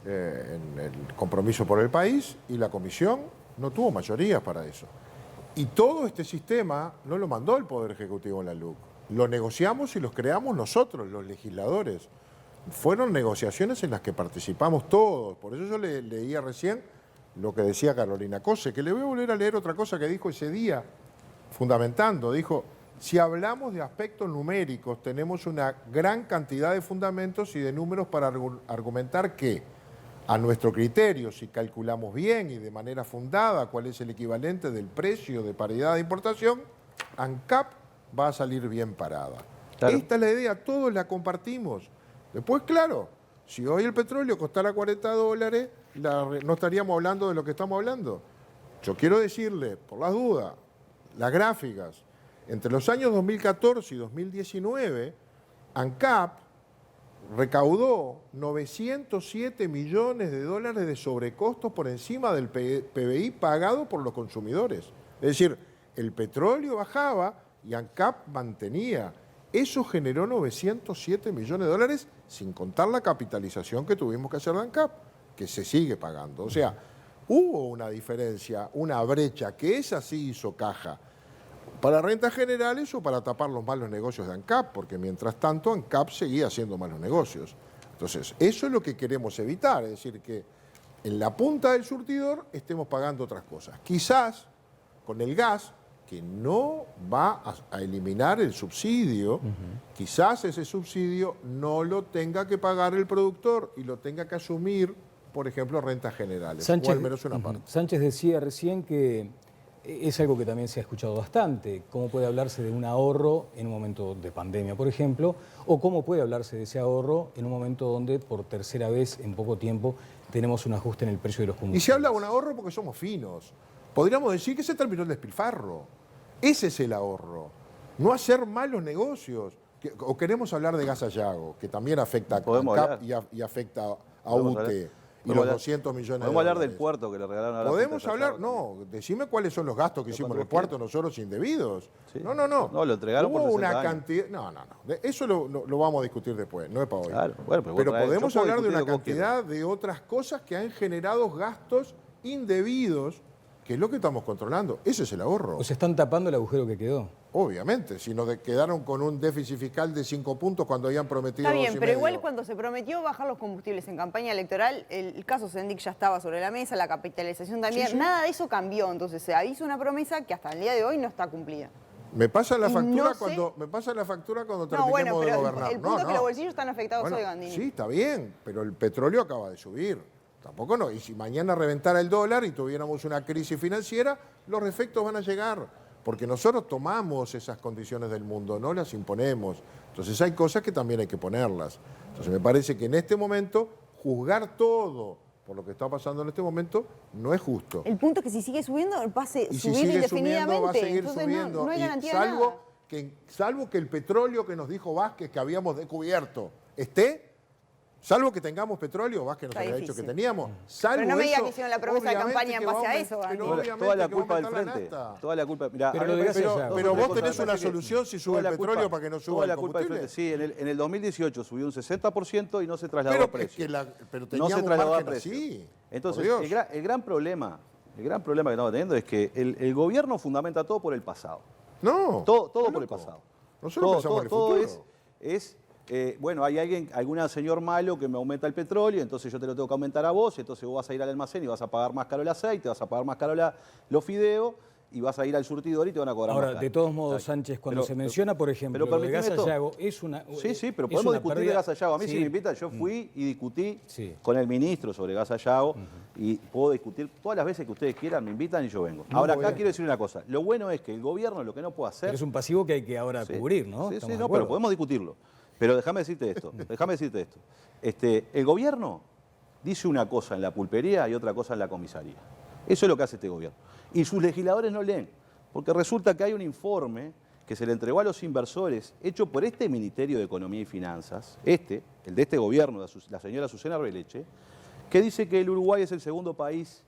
C: en el compromiso por el país, y la Comisión no tuvo mayorías para eso. Y todo este sistema no lo mandó el Poder Ejecutivo en la LUC, lo negociamos y los creamos nosotros, los legisladores. Fueron negociaciones en las que participamos todos, por eso yo leía recién lo que decía Carolina Cose, que le voy a volver a leer otra cosa que dijo ese día, fundamentando. Dijo, si hablamos de aspectos numéricos, tenemos una gran cantidad de fundamentos y de números para argumentar que, a nuestro criterio, si calculamos bien y de manera fundada cuál es el equivalente del precio de paridad de importación, ANCAP va a salir bien parada. Claro. Esta es la idea, todos la compartimos. Después, claro, si hoy el petróleo costara $40, no estaríamos hablando de lo que estamos hablando. Yo quiero decirle, por las dudas, las gráficas, entre los años 2014 y 2019, ANCAP recaudó 907 millones de dólares de sobrecostos por encima del PBI pagado por los consumidores. Es decir, el petróleo bajaba y ANCAP mantenía. Eso generó 907 millones de dólares, sin contar la capitalización que tuvimos que hacer de ANCAP, que se sigue pagando. O sea, hubo una diferencia, una brecha, que esa sí hizo caja, para rentas generales o para tapar los malos negocios de ANCAP, porque mientras tanto ANCAP seguía haciendo malos negocios. Entonces, eso es lo que queremos evitar, es decir, que en la punta del surtidor estemos pagando otras cosas. Quizás con el gas, que no va a eliminar el subsidio, quizás ese subsidio no lo tenga que pagar el productor y lo tenga que asumir, por ejemplo, rentas generales,
A: Sánchez,
C: o al menos una parte.
A: Sánchez decía recién que es algo que también se ha escuchado bastante, cómo puede hablarse de un ahorro en un momento de pandemia, por ejemplo, o cómo puede hablarse de ese ahorro en un momento donde por tercera vez en poco tiempo tenemos un ajuste en el precio de los combustibles.
C: Y se habla de un ahorro porque somos finos. Podríamos decir que se terminó el despilfarro. Ese es el ahorro. No hacer malos negocios. O queremos hablar de Gas Sayago, que también afecta a CAP y afecta a UTE. Y los 200 millones de dólares.
D: Podemos hablar del puerto que le regalaron a la
C: Podemos hablar, no, decime cuáles son los gastos que hicimos en el puerto nosotros indebidos.
D: Sí.
C: No.
D: No, lo entregaron
C: Hubo
D: por 60
C: una
D: años.
C: cantidad. No. Eso lo vamos a discutir después, no es para hoy.
D: Claro, bueno,
C: pero
D: yo
C: podemos
D: puedo
C: hablar de
D: discutir
C: una
D: lo que vos
C: cantidad de otras cosas que han generado gastos indebidos, que es lo que estamos controlando. Ese es el ahorro.
A: ¿O se están tapando el agujero que quedó?
C: Obviamente, si nos quedaron con un déficit fiscal de 5 puntos cuando habían prometido 2,5.
B: Está bien, pero igual cuando se prometió bajar los combustibles en campaña electoral, el caso Sendik ya estaba sobre la mesa, la capitalización también,
C: Sí.
B: nada de eso cambió. Entonces se hizo una promesa que hasta el día de hoy no está cumplida.
C: Me pasa la
B: Y
C: factura
B: no sé-
C: cuando
B: No,
C: terminemos
B: bueno,
C: de
B: pero
C: gobernar.
B: el punto es que los bolsillos están afectados
C: Bueno,
B: hoy, Gandini.
C: sí, está bien, pero el petróleo acaba de subir. Tampoco no. Y si mañana reventara el dólar y tuviéramos una crisis financiera, los efectos van a llegar. Porque nosotros tomamos esas condiciones del mundo, no las imponemos. Entonces hay cosas que también hay que ponerlas. Entonces me parece que en este momento juzgar todo por lo que está pasando en este momento no es justo.
B: El punto es que si sigue subiendo, va a subir
C: Y si sigue subiendo, va a seguir
B: Entonces
C: subiendo.
B: no hay
C: Y
B: garantía de nada.
C: salvo que el petróleo que nos dijo Vázquez que habíamos descubierto esté, salvo que tengamos petróleo, Vázquez nos
B: Está
C: había dicho
B: difícil.
C: que teníamos. Salvo
B: Pero no me diga
C: eso,
B: que hicieron la promesa de
C: obviamente
B: campaña en
C: que
B: base
C: va
B: a
C: aument-
B: eso,
C: pero
B: Gandini.
C: obviamente
D: Toda la
C: que va a
D: culpa del
C: aumentar la
D: frente.
C: nafta.
D: Toda la culpa. Mirá,
A: Pero
D: a mí
A: lo
D: me
A: de
D: parece-
A: Gas Sayago.
C: Pero
D: dos o tres
C: vos tenés
D: cosas.
C: una
D: Me parece que
C: solución si sube
D: toda
C: el
D: la
C: petróleo para que no suba
D: toda
C: el
D: la culpa del
C: combustible.
D: frente. Sí, en el 2018 subió un 60% y no se trasladó a
C: Pero,
D: precio.
C: pero
D: No
C: teníamos
D: se
C: un
D: trasladó a
C: margen
D: precio.
C: así.
D: Entonces,
C: Por Dios.
D: el gran problema que estamos teniendo es que el gobierno fundamenta todo por el pasado.
C: No.
D: Todo
C: está
D: por el
C: loco.
D: pasado.
C: Nosotros pensamos en el
D: todo
C: futuro.
D: bueno, hay algún señor malo que me aumenta el petróleo, entonces yo te lo tengo que aumentar a vos, entonces vos vas a ir al almacén y vas a pagar más caro el aceite, vas a pagar más caro los fideos y vas a ir al surtidor y te van a cobrar más
A: Ahora,
D: caro.
A: de todos modos, Sánchez, cuando se menciona, por ejemplo, lo de
D: permitime
A: Gas
D: esto.
A: Sayago, es una...
D: Sí, pero
A: es
D: podemos
A: una
D: discutir de
A: pérdida-
D: Gas Sayago. A mí
A: Sí.
D: si me invitan, yo fui y discutí
A: Sí.
D: con el ministro sobre Gas Sayago y puedo discutir todas las veces que ustedes quieran, me invitan y yo vengo. Ahora, acá quiero decir una cosa. Lo bueno es que el gobierno lo que no puede hacer...
A: Pero es un pasivo que hay que ahora
D: Sí.
A: cubrir, ¿no?
D: Sí,
A: Estamos de
D: no,
A: acuerdo.
D: pero podemos discutirlo. Pero déjame decirte esto. El gobierno dice una cosa en la pulpería y otra cosa en la comisaría. Eso es lo que hace este gobierno. Y sus legisladores no leen. Porque resulta que hay un informe que se le entregó a los inversores, hecho por este Ministerio de Economía y Finanzas, el de este gobierno, la señora Susana Releche, que dice que el Uruguay es el segundo país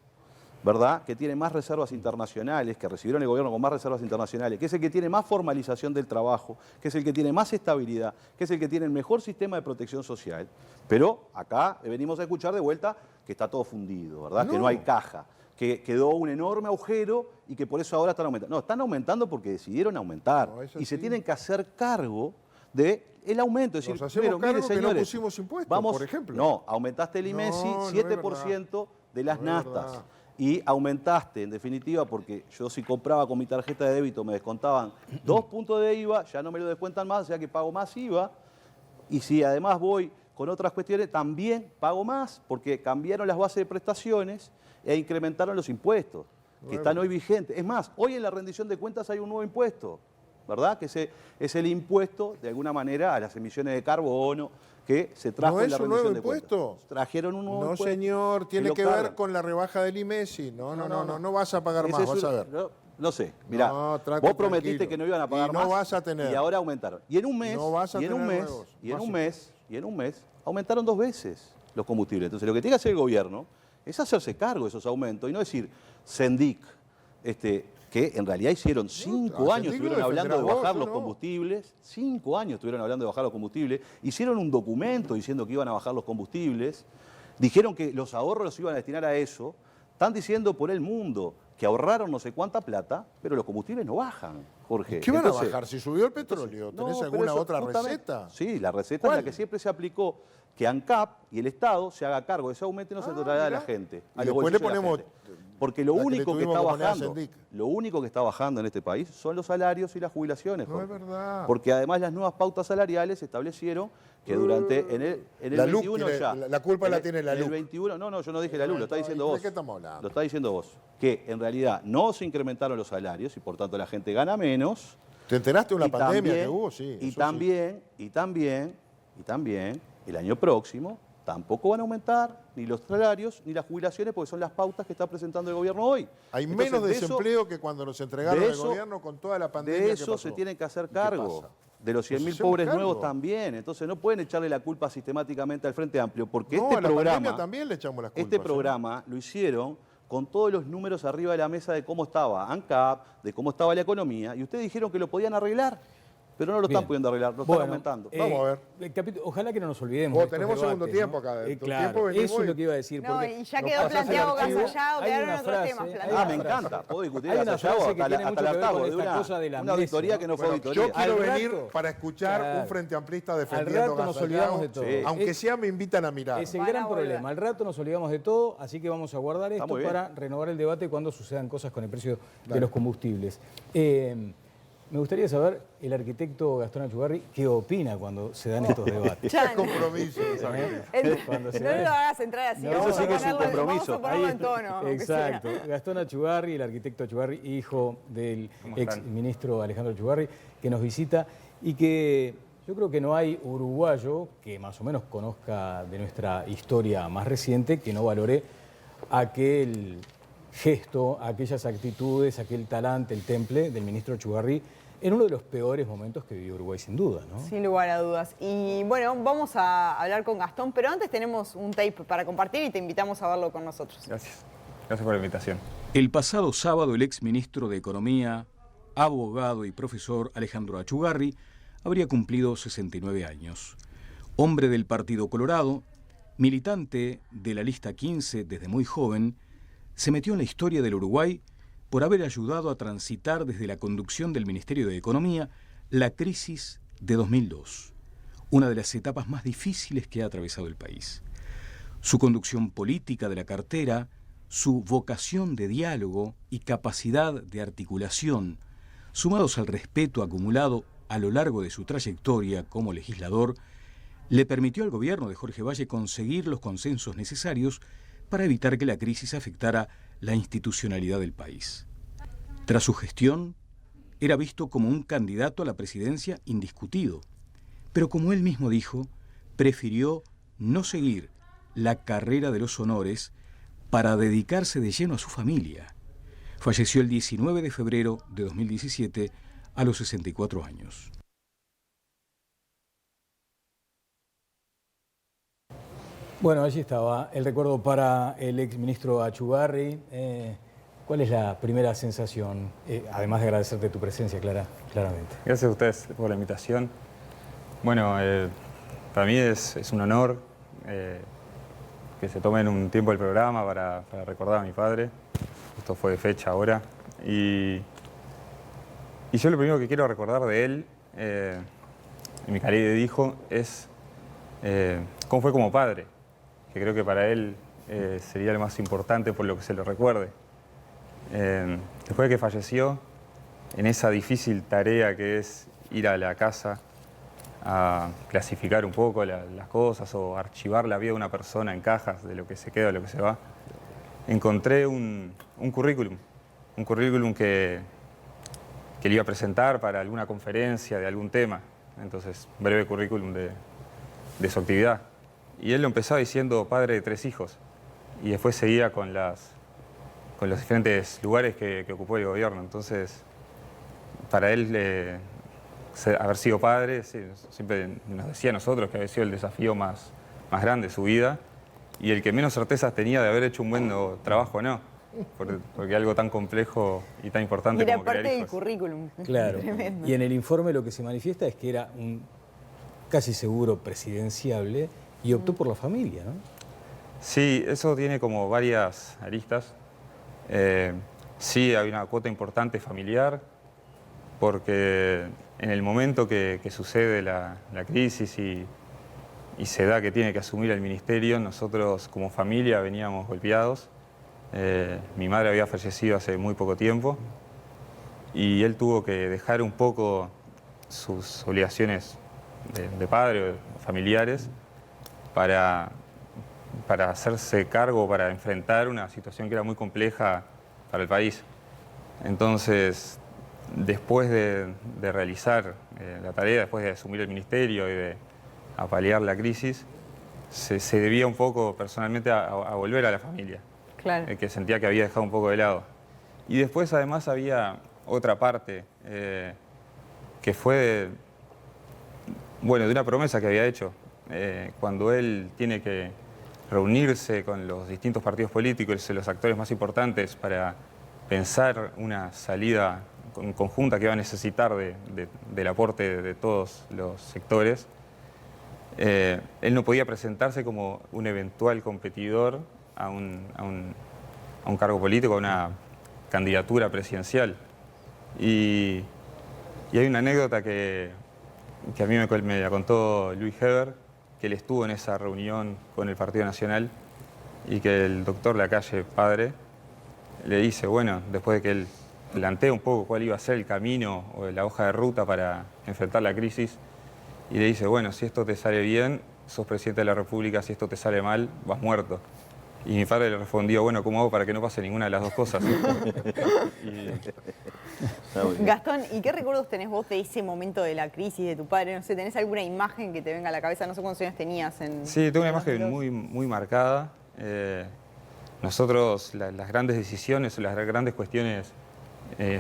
D: ¿verdad?, que tiene más reservas internacionales, que recibieron el gobierno con más reservas internacionales, que es el que tiene más formalización del trabajo, que es el que tiene más estabilidad, que es el que tiene el mejor sistema de protección social. Pero acá venimos a escuchar de vuelta que está todo fundido, ¿verdad?, que no hay caja, que quedó un enorme agujero y que por eso ahora están aumentando. No, están aumentando porque decidieron aumentar y se tienen que hacer cargo del aumento. Es decir,
C: Nos hacemos cargo
D: mire, señores,
C: que no pusimos impuestos, por ejemplo.
D: No, aumentaste el IMESI,
C: No,
D: 7% de las
C: no es
D: nastas.
C: verdad.
D: Y aumentaste, en definitiva, porque yo si compraba con mi tarjeta de débito me descontaban 2 puntos de IVA, ya no me lo descuentan más, o sea que pago más IVA. Y si además voy con otras cuestiones, también pago más, porque cambiaron las bases de prestaciones e incrementaron los impuestos, que están hoy vigentes. Es más, hoy en la rendición de cuentas hay un nuevo impuesto, ¿verdad? Que es el impuesto, de alguna manera, a las emisiones de carbono, que se trajo
C: ¿No
D: en la
C: es un
D: rendición
C: nuevo
D: de cuentas.
C: impuesto?
D: Trajeron un nuevo
C: No,
D: impuesto.
C: señor, tiene
D: lo
C: que ver
D: cargan.
C: con la rebaja del IMESI. No vas a pagar más,
D: Ese
C: vas
D: es
C: a ver.
D: No sé, mirá,
C: No,
D: vos prometiste
C: tranquilo.
D: que no iban a pagar
C: Y no
D: más.
C: vas a tener.
D: Y ahora aumentaron. Y en un mes,
C: No vas a
D: y en un
C: tener
D: mes,
C: nuevos.
D: y en un mes, aumentaron 2 veces los combustibles. Entonces lo que tiene que hacer el gobierno es hacerse cargo de esos aumentos y no decir Sendic, que en realidad hicieron 5 años,
C: Sendic lo
D: estuvieron hablando de
C: defenderás
D: bajar
C: vos,
D: los
C: ¿no?
D: combustibles, 5 años estuvieron hablando de bajar los combustibles, hicieron un documento diciendo que iban a bajar los combustibles, dijeron que los ahorros los iban a destinar a eso, están diciendo por el mundo que ahorraron no sé cuánta plata, pero los combustibles no bajan, Jorge.
C: ¿Qué van
D: Entonces,
C: a bajar? Si subió el petróleo, ¿tenés
D: no,
C: alguna
D: pero eso
C: otra
D: justamente-
C: receta?
D: Sí, la receta es
C: ¿Cuál?
D: la que siempre se aplicó, que ANCAP y el Estado se haga cargo de ese aumento y no se traslade a la
C: mirá.
D: gente.
C: Y
D: a los
C: después le
D: bolsillos de la
C: ponemos
D: gente. Porque lo
C: la que le
D: único que
C: tuvimos
D: está
C: que poner a
D: bajando,
C: Sendic.
D: lo único que está bajando en este país son los salarios y las jubilaciones,
C: No es
D: Jorge.
C: verdad.
D: Porque además las nuevas pautas salariales establecieron que durante en el
C: La LUC
D: 21
C: tiene-
D: ya.
C: la culpa
D: en
C: la
D: el-
C: tiene la
D: en el
C: LUC.
D: 21, no, yo no dije la LUC, lo está diciendo
C: ¿de
D: vos.
C: qué estamos hablando?
D: Lo está diciendo vos. Que en realidad no se incrementaron los salarios y por tanto la gente gana menos.
C: ¿Te enteraste de una
D: Y
C: pandemia
D: también-
C: que hubo? Sí.
D: Y
C: eso
D: también, el año próximo tampoco van a aumentar ni los salarios ni las jubilaciones porque son las pautas que está presentando el gobierno hoy.
C: Hay
D: Entonces,
C: menos
D: de eso-
C: desempleo que cuando nos entregaron
D: de
C: el
D: eso-
C: gobierno con toda la pandemia
D: de
C: que
D: eso
C: pasó.
D: se tienen que hacer
C: ¿Qué
D: cargo.
C: pasa?
D: De los 100.000
C: hacemos
D: pobres
C: cargo.
D: nuevos también. Entonces no pueden echarle la culpa sistemáticamente al Frente Amplio porque
C: No,
D: este
C: a la pandemia
D: programa,
C: también le echamos las culpas.
D: este programa lo hicieron con todos los números arriba de la mesa de cómo estaba ANCAP, de cómo estaba la economía, y ustedes dijeron que lo podían arreglar, pero no lo
A: Bien.
D: están pudiendo arreglar, lo están aumentando.
C: Vamos a ver.
A: el capítulo- ojalá que no nos olvidemos.
C: Oh,
A: de estos
C: tenemos segundo
A: debates,
C: tiempo
A: ¿no?
C: acá, de tu
A: claro,
C: tiempo venimos
A: eso es
C: y-
A: lo que iba a decir.
B: No,
A: porque
B: y ya
A: nos
B: quedó
A: pasás el
B: planteado
A: archivo.
B: Gasallado,
A: Hay
B: quedaron
A: una
B: otros
A: frase,
B: temas
A: hay
B: planteados.
A: una
D: Me
A: frase.
D: encanta, puedo discutir
A: Hay una
D: Gasallado
A: frase que
D: hasta
A: tiene
D: hasta
A: mucho
D: el
A: que ver
D: hartazgo
A: con
D: de
A: esta
D: una
A: cosa de la
D: una auditoría que no fue
C: Bueno,
D: auditoría.
C: yo quiero
A: Al
C: venir
A: rato-
C: para escuchar
A: Claro.
C: un frente amplista
A: Al
C: defendiendo
A: rato nos
C: Gasallado,
A: olvidamos de todo.
D: Sí.
C: aunque sea me invitan a mirar.
A: Es el
B: Van a
A: gran
B: volver.
A: problema. Al rato nos olvidamos de todo, así que vamos a guardar esto
D: muy bien.
A: para renovar el debate cuando sucedan cosas con el precio de
C: Dale.
A: los combustibles. Me gustaría saber, el arquitecto Gastón Achugarri, ¿qué opina cuando se dan estos debates?
B: Chan.
C: Compromiso.
A: Cuando se
B: No
A: dan-
B: lo hagas entrar así.
A: No,
B: vamos
A: eso sí
B: a
A: que es un
B: ponerlo-
D: compromiso.
B: Vamos a ponerlo
A: Ahí-
B: en tono. aunque sea.
A: Exacto. Gastón Achugarri, el arquitecto Achugarri, hijo del ex ministro Alejandro Achugarri, que nos visita y que yo creo que no hay uruguayo que más o menos conozca de nuestra historia más reciente que no valore aquel gesto, aquellas actitudes, aquel talante, el temple del ministro Achugarri en uno de los peores momentos que vivió Uruguay, sin duda, ¿no?
B: Sin lugar a dudas. Y bueno, vamos a hablar con Gastón, pero antes tenemos un tape para compartir y te invitamos a verlo con nosotros.
E: Gracias. Gracias por la invitación.
A: El pasado sábado, el ex ministro de Economía, abogado y profesor Alejandro Achugarri habría cumplido 69 años. Hombre del Partido Colorado, militante de la lista 15 desde muy joven, se metió en la historia del Uruguay por haber ayudado a transitar desde la conducción del Ministerio de Economía la crisis de 2002, una de las etapas más difíciles que ha atravesado el país. Su conducción política de la cartera, su vocación de diálogo y capacidad de articulación, sumados al respeto acumulado a lo largo de su trayectoria como legislador, le permitió al gobierno de Jorge Valle conseguir los consensos necesarios para evitar que la crisis afectara la institucionalidad del país. Tras su gestión, era visto como un candidato a la presidencia indiscutido, pero como él mismo dijo, prefirió no seguir la carrera de los honores para dedicarse de lleno a su familia. Falleció el 19 de febrero de 2017 a los 64 años. Bueno, allí estaba el recuerdo para el exministro Achugarri. ¿Cuál es la primera sensación? Además de agradecerte tu presencia, claramente.
E: Gracias a ustedes por la invitación. Bueno, para mí es un honor que se tomen un tiempo el programa para recordar a mi padre. Esto fue de fecha ahora. Y yo lo primero que quiero recordar de él, en mi calidad de hijo, es cómo fue como padre, que creo que para él sería lo más importante por lo que se lo recuerde. Después de que falleció, en esa difícil tarea que es ir a la casa a clasificar un poco las cosas o archivar la vida de una persona en cajas de lo que se queda, de lo que se va, encontré un currículum que le iba a presentar para alguna conferencia de algún tema. Entonces, breve currículum de su actividad. Y él lo empezaba diciendo padre de 3 hijos. Y después seguía con los diferentes lugares que ocupó el gobierno. Entonces, para él haber sido padre, sí, siempre nos decía a nosotros que había sido el desafío más grande de su vida y el que menos certezas tenía de haber hecho un buen trabajo o no. Porque algo tan complejo y tan importante
B: era
E: como crear
B: parte del
E: hijos.
B: currículum.
A: Claro.
B: Tremendo.
A: Y en el informe lo que se manifiesta es que era un casi seguro presidenciable y optó por la familia, ¿no?
E: Sí, eso tiene como varias aristas. Sí, hay una cuota importante familiar, porque en el momento que sucede la crisis y se da que tiene que asumir el ministerio, nosotros como familia veníamos golpeados. Mi madre había fallecido hace muy poco tiempo y él tuvo que dejar un poco sus obligaciones de padre, familiares, para hacerse cargo, para enfrentar una situación que era muy compleja para el país. Entonces, después de realizar la tarea, después de asumir el ministerio y de paliar la crisis, se debía un poco personalmente a volver a la familia,
B: Claro.
E: que sentía que había dejado un poco de lado. Y después además había otra parte que fue de una promesa que había hecho. Cuando él tiene que reunirse con los distintos partidos políticos y los actores más importantes para pensar una salida conjunta que iba a necesitar del aporte de todos los sectores, él no podía presentarse como un eventual competidor a un cargo político, a una candidatura presidencial. Y hay una anécdota que a mí me la contó Luis Heber, que él estuvo en esa reunión con el Partido Nacional y que el doctor Lacalle, padre, le dice, bueno, después de que él plantea un poco cuál iba a ser el camino o la hoja de ruta para enfrentar la crisis, y le dice, bueno, si esto te sale bien, sos presidente de la República, si esto te sale mal, vas muerto. Y mi padre le respondió, bueno, ¿cómo hago para que no pase ninguna de las dos cosas?
B: Gastón, ¿y qué recuerdos tenés vos de ese momento de la crisis de tu padre? No sé, ¿tenés alguna imagen que te venga a la cabeza? No sé cuántos años tenías.
E: Sí, tengo una imagen muy marcada. Nosotros las grandes decisiones o las grandes cuestiones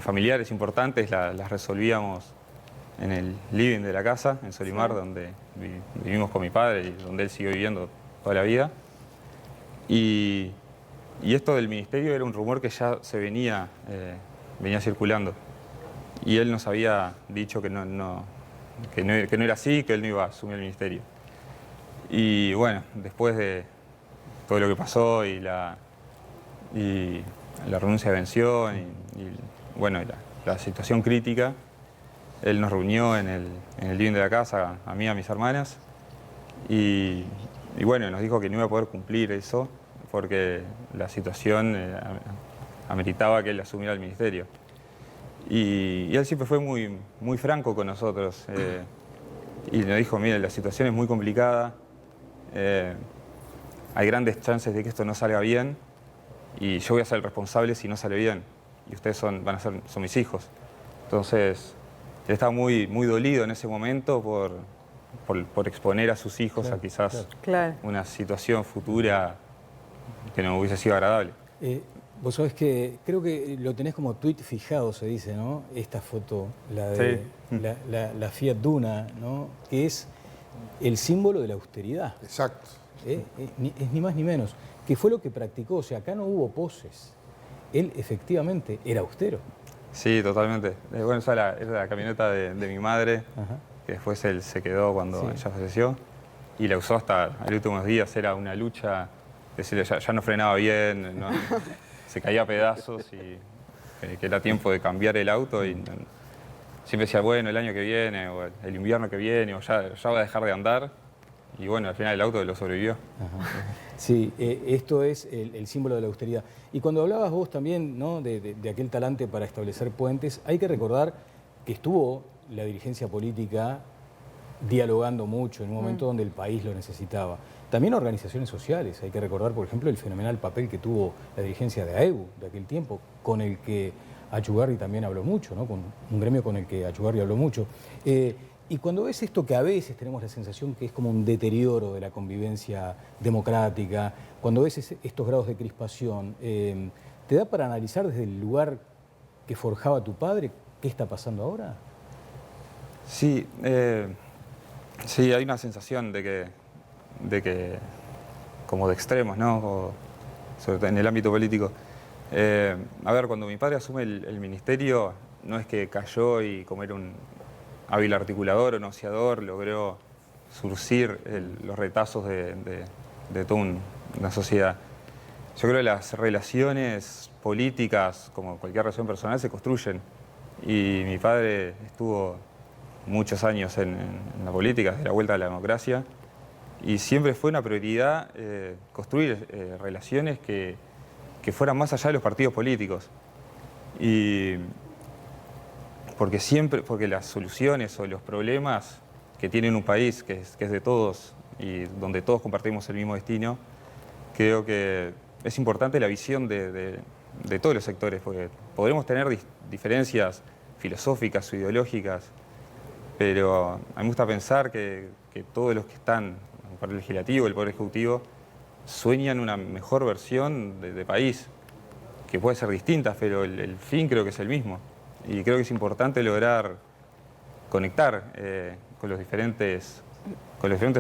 E: familiares importantes las resolvíamos en el living de la casa, en Solimar, sí, donde vivimos con mi padre y donde él siguió viviendo toda la vida. Y esto del ministerio era un rumor que ya se venía circulando. Y él nos había dicho que no era así, que él no iba a asumir el ministerio. Y bueno, después de todo lo que pasó y la renuncia de Bención y la situación crítica, él nos reunió en el living de la casa, a mí y a mis hermanas, y bueno, nos dijo que no iba a poder cumplir eso porque la situación ameritaba que él asumiera el ministerio. Y él siempre fue muy franco con nosotros y nos dijo, mire, la situación es muy complicada, hay grandes chances de que esto no salga bien y yo voy a ser el responsable si no sale bien y ustedes son mis hijos. Entonces, él estaba muy dolido en ese momento por exponer a sus hijos a quizás una situación futura que no hubiese sido agradable.
A: Vos sabés que creo que lo tenés como tuit fijado, se dice, ¿no? Esta foto, la de la Fiat Duna, ¿no? Que es el símbolo de la austeridad.
C: Exacto.
A: es ni más ni menos, que fue lo que practicó. O sea, acá no hubo poses. Él efectivamente era austero.
E: Sí, totalmente. Bueno, esa era la camioneta de mi madre,
A: Ajá.
E: que después él se quedó cuando
A: Sí.
E: ella falleció, y la usó hasta los últimos días. Era una lucha, decirle, ya no frenaba bien, se caía a pedazos, y que era tiempo de cambiar el auto. Y siempre decía, bueno, el año que viene, o el invierno que viene, o ya va a dejar de andar. Y bueno, al final el auto lo sobrevivió.
A: Ajá. Sí, esto es el símbolo de la austeridad. Y cuando hablabas vos también, ¿no?, de aquel talante para establecer puentes, hay que recordar que estuvo la dirigencia política dialogando mucho en un momento donde el país lo necesitaba. También organizaciones sociales, hay que recordar, por ejemplo, el fenomenal papel que tuvo la dirigencia de AEBU de aquel tiempo, con el que Achugarri también habló mucho, ¿no?, con un gremio con el que Achugarri habló mucho. Y cuando ves esto que a veces tenemos la sensación que es como un deterioro de la convivencia democrática, cuando ves estos grados de crispación, ¿te da para analizar desde el lugar que forjaba tu padre qué está pasando ahora?
E: Sí, sí, hay una sensación de que como de extremos, ¿no? Sobre todo en el ámbito político. A ver, cuando mi padre asume el ministerio, no es que cayó y como era un hábil articulador o negociador, logró surcir los retazos de toda una sociedad. Yo creo que las relaciones políticas, como cualquier relación personal, se construyen. Y mi padre estuvo muchos años en la política, desde la vuelta a la democracia, y siempre fue una prioridad construir relaciones que fueran más allá de los partidos políticos. Y porque las soluciones o los problemas que tiene un país que es de todos y donde todos compartimos el mismo destino, creo que es importante la visión de todos los sectores, porque podremos tener diferencias filosóficas o ideológicas, pero a mí me gusta pensar que todos los que están en el Poder Legislativo, el Poder Ejecutivo, sueñan una mejor versión de país, que puede ser distinta, pero el fin creo que es el mismo. Y creo que es importante lograr conectar con los diferentes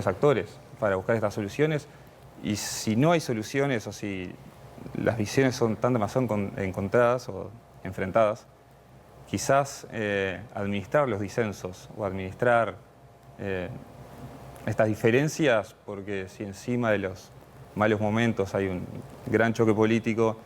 E: actores para buscar estas soluciones. Y si no hay soluciones o si las visiones son demasiado encontradas o enfrentadas, quizás administrar los disensos o administrar estas diferencias, porque si encima de los malos momentos hay un gran choque político,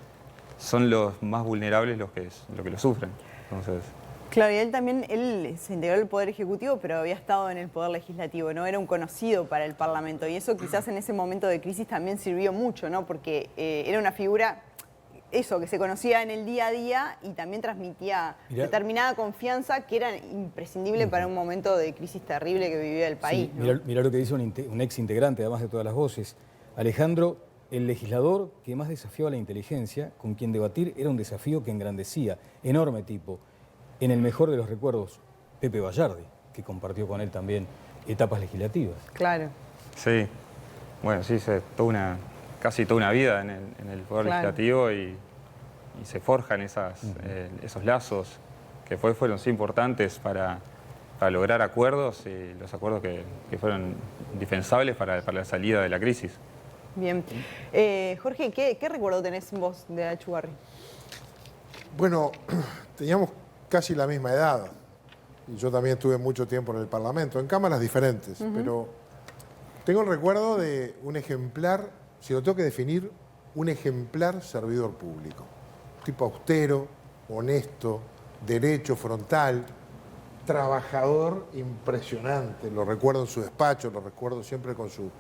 E: son los más vulnerables los que lo sufren. Entonces,
B: claro, y él se integró al Poder Ejecutivo, pero había estado en el Poder Legislativo, ¿no? Era un conocido para el Parlamento, y eso quizás en ese momento de crisis también sirvió mucho, ¿no? Porque era una figura, eso, que se conocía en el día a día y también transmitía determinada confianza que era imprescindible para un momento de crisis terrible que vivía el país,
A: Sí,
B: ¿no?
A: mirá lo que dice un ex integrante, además de todas las voces. Alejandro, el legislador que más desafiaba la inteligencia, con quien debatir era un desafío que engrandecía, enorme tipo. En el mejor de los recuerdos, Pepe Vallardi, que compartió con él también etapas legislativas.
B: Claro.
E: sí, bueno, sí, casi toda una vida en el Poder Legislativo y se forjan esos lazos que fueron sí importantes para lograr acuerdos, y los acuerdos que fueron indispensables para la salida de la crisis.
B: Bien. Jorge, ¿qué recuerdo tenés vos de Achugarri?
C: Bueno, teníamos casi la misma edad. Y yo también estuve mucho tiempo en el Parlamento, en cámaras diferentes, pero tengo el recuerdo de un ejemplar, si lo tengo que definir, un ejemplar servidor público. Un tipo austero, honesto, derecho, frontal, trabajador impresionante. Lo recuerdo en su despacho, lo recuerdo siempre con su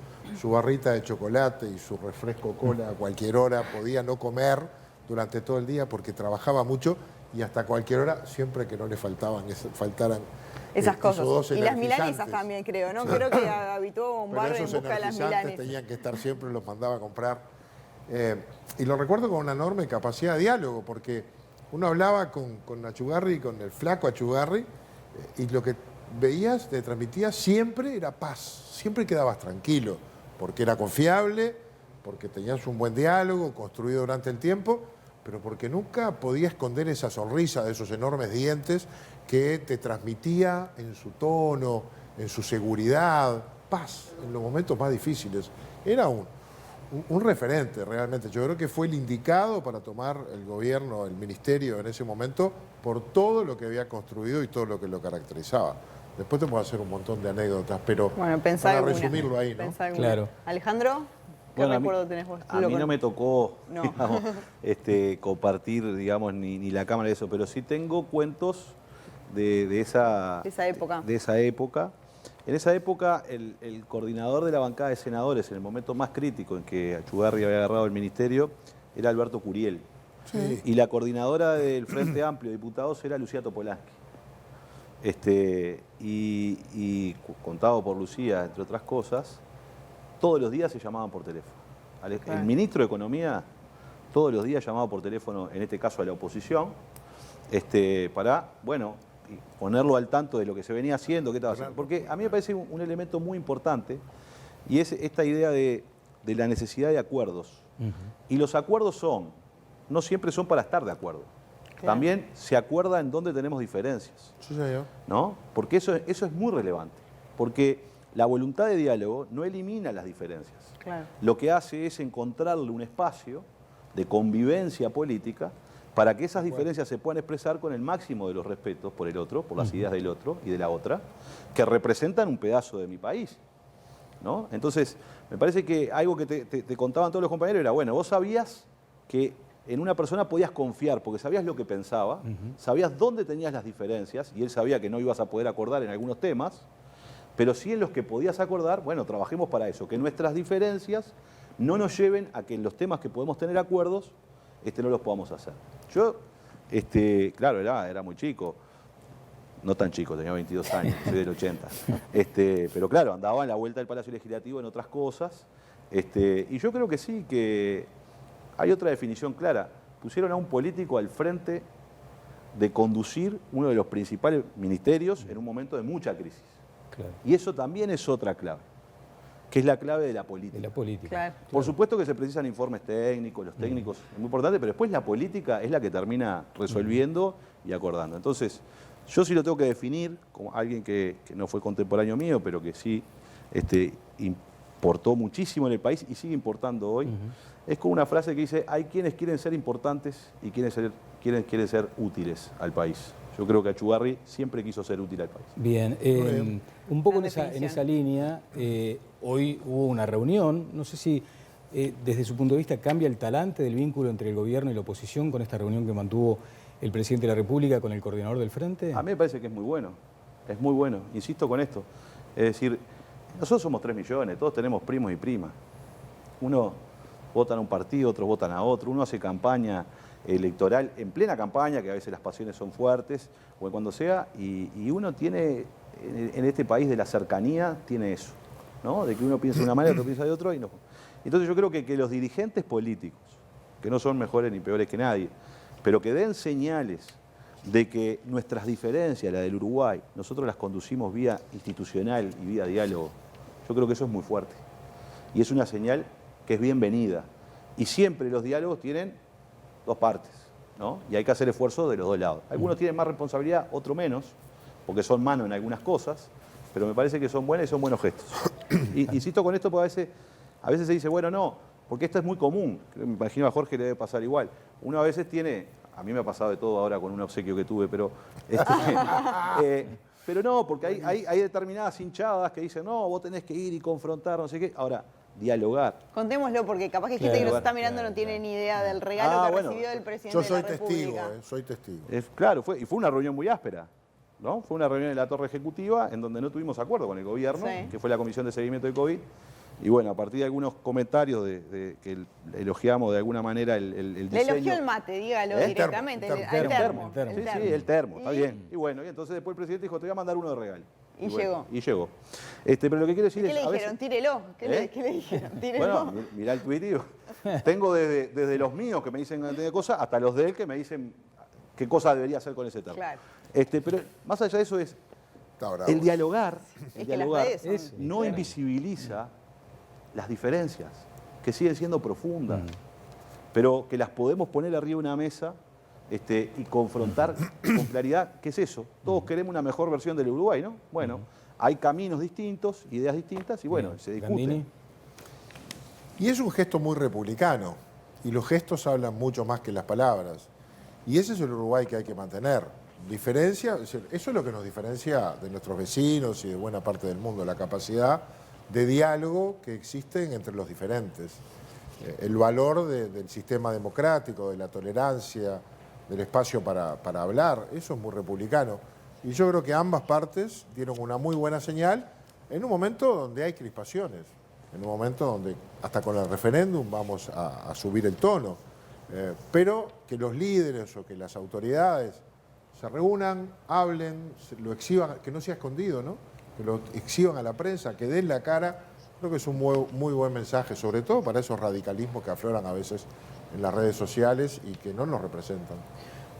C: barrita de chocolate y su refresco cola a cualquier hora. Podía no comer durante todo el día porque trabajaba mucho y hasta cualquier hora, siempre que no le faltaran
B: Esas cosas.
C: esos dos
B: Y las
C: energizantes.
B: milanesas también, creo, ¿no? Creo que habitó un
C: Pero
B: bar en
C: esos
B: busca de las
C: energizantes
B: milanesas.
C: tenían que estar siempre, los mandaba a comprar. Y lo recuerdo con una enorme capacidad de diálogo, porque uno hablaba con Achugarri, con el flaco Achugarri, y lo que veías, te transmitía siempre era paz, siempre quedabas tranquilo, porque era confiable, porque tenías un buen diálogo construido durante el tiempo, pero porque nunca podía esconder esa sonrisa de esos enormes dientes que te transmitía en su tono, en su seguridad, paz en los momentos más difíciles. Era un referente realmente. Yo creo que fue el indicado para tomar el gobierno, el ministerio en ese momento, por todo lo que había construido y todo lo que lo caracterizaba. Después te puedo hacer un montón de anécdotas, pero
B: Bueno,
C: para resumirlo ahí, ¿no?
A: Claro.
B: Alejandro, ¿qué
D: Bueno,
B: recuerdo tenés vos?
D: A mí no me tocó
B: No.
D: digamos, compartir, digamos, ni la cámara de eso, pero sí tengo cuentos de esa
B: época.
D: De esa época. En esa época, el coordinador de la bancada de senadores, en el momento más crítico en que Achugarri había agarrado el ministerio, era Alberto Curiel.
C: Sí.
D: Y la coordinadora del Frente Amplio de Diputados era Lucía Topolansky. Y contado por Lucía, entre otras cosas, todos los días se llamaban por teléfono. El ministro de Economía todos los días llamaba por teléfono, en este caso a la oposición, para, bueno, ponerlo al tanto de lo que se venía haciendo, qué estaba haciendo. Porque a mí me parece un elemento muy importante y es esta idea de la necesidad de acuerdos. Y los acuerdos no siempre son para estar de acuerdo.
B: Claro.
D: También se acuerda en dónde tenemos diferencias.
C: Sí, señor.
D: ¿No? Porque eso es muy relevante. Porque la voluntad de diálogo no elimina las diferencias.
B: Claro.
D: Lo que hace es encontrarle un espacio de convivencia política para que esas diferencias se puedan expresar con el máximo de los respetos por el otro, por las ideas del otro y de la otra, que representan un pedazo de mi país, ¿no? Entonces, me parece que algo que te contaban todos los compañeros era, bueno, vos sabías que en una persona podías confiar, porque sabías lo que pensaba, sabías dónde tenías las diferencias, y él sabía que no ibas a poder acordar en algunos temas, pero sí en los que podías acordar, bueno, trabajemos para eso, que nuestras diferencias no nos lleven a que en los temas que podemos tener acuerdos, no los podamos hacer. Yo, claro, era muy chico, no tan chico, tenía 22 años, soy del 80, pero claro, andaba en la vuelta del Palacio Legislativo en otras cosas, y yo creo que sí, que hay otra definición clara. Pusieron a un político al frente de conducir uno de los principales ministerios en un momento de mucha crisis.
A: Claro.
D: Y eso también es otra clave, que es la clave de la política.
A: De la política.
B: Claro.
D: Por supuesto que se precisan informes técnicos, los técnicos es muy importante, pero después la política es la que termina resolviendo y acordando. Entonces, yo sí lo tengo que definir como alguien que no fue contemporáneo mío, pero que sí importó muchísimo en el país y sigue importando hoy. Es como una frase que dice, hay quienes quieren ser importantes y quienes quieren ser útiles al país. Yo creo que Achugarri siempre quiso ser útil al país.
A: Bien, un poco en esa línea, hoy hubo una reunión, no sé si desde su punto de vista cambia el talante del vínculo entre el gobierno y la oposición con esta reunión que mantuvo el presidente de la República con el coordinador del Frente.
D: A mí me parece que es muy bueno, insisto con esto. Es decir, nosotros somos 3 millones, todos tenemos primos y primas. Uno votan a un partido, otros votan a otro, uno hace campaña electoral, en plena campaña, que a veces las pasiones son fuertes, o cuando sea, y uno tiene, en este país de la cercanía, tiene eso, ¿no? De que uno piensa de una manera, otro piensa de otro, y no. Entonces yo creo que los dirigentes políticos, que no son mejores ni peores que nadie, pero que den señales de que nuestras diferencias, la del Uruguay, nosotros las conducimos vía institucional y vía diálogo, yo creo que eso es muy fuerte. Y es una señal que es bienvenida. Y siempre los diálogos tienen 2 partes, ¿no? Y hay que hacer esfuerzos de los 2 lados. Algunos tienen más responsabilidad, otros menos, porque son manos en algunas cosas, pero me parece que son buenas y son buenos gestos. Y insisto con esto porque a veces se dice, bueno, no, porque esto es muy común. Me imagino a Jorge le debe pasar igual. Uno a veces tiene, a mí me ha pasado de todo ahora con un obsequio que tuve, pero pero no, porque hay determinadas hinchadas que dicen, no, vos tenés que ir y confrontar, no sé qué. Ahora, dialogar.
B: Contémoslo, porque capaz que gente que nos está mirando no tiene ni idea del regalo que recibió del presidente
C: Yo soy
B: de la República.
C: soy testigo.
D: Claro, fue una reunión muy áspera, ¿no? Fue una reunión en la Torre Ejecutiva en donde no tuvimos acuerdo con el gobierno,
B: Sí.
D: que fue la Comisión de Seguimiento de COVID. Y bueno, a partir de algunos comentarios que elogiamos de alguna manera el
B: Le
D: diseño.
B: elogió el mate, dígalo
C: El
B: directamente.
C: termo,
B: El termo.
D: Sí, el termo, está
B: Y-
D: bien. Y bueno, y entonces después el presidente dijo, te voy a mandar uno de regalo.
B: Y
D: bueno,
B: llegó.
D: Y llegó. Pero lo que quiero decir
B: ¿Qué
D: es...
B: le
D: a veces-
B: dijeron? Tírelo. ¿Qué le dijeron? Tírelo.
D: Bueno, mirá el tuit, digo. Tengo desde los míos que me dicen de cosas hasta los de él que me dicen qué cosa debería hacer con ese termo.
B: Claro.
D: Pero más allá de eso es
C: Está bravo.
D: el dialogar,
B: Es que las redes son-
D: no invisibiliza las diferencias, que siguen siendo profundas, pero que las podemos poner arriba de una mesa y confrontar con claridad. ¿Qué es eso? Todos queremos una mejor versión del Uruguay, ¿no? Bueno, hay caminos distintos, ideas distintas y bueno,
A: Bien.
D: se
A: Gandini.
D: discuten.
C: Y es un gesto muy republicano, y los gestos hablan mucho más que las palabras. Y ese es el Uruguay que hay que mantener. Diferencia, eso es lo que nos diferencia de nuestros vecinos y de buena parte del mundo, la capacidad de diálogo que existen entre los diferentes. El valor del sistema democrático, de la tolerancia, del espacio para hablar, eso es muy republicano. Y yo creo que ambas partes dieron una muy buena señal en un momento donde hay crispaciones, en un momento donde hasta con el referéndum vamos a subir el tono. Pero que los líderes o que las autoridades se reúnan, hablen, lo exhiban, que no sea escondido, ¿no? Que lo exhiban a la prensa, que den la cara, creo que es un muy buen mensaje, sobre todo para esos radicalismos que afloran a veces en las redes sociales y que no nos representan.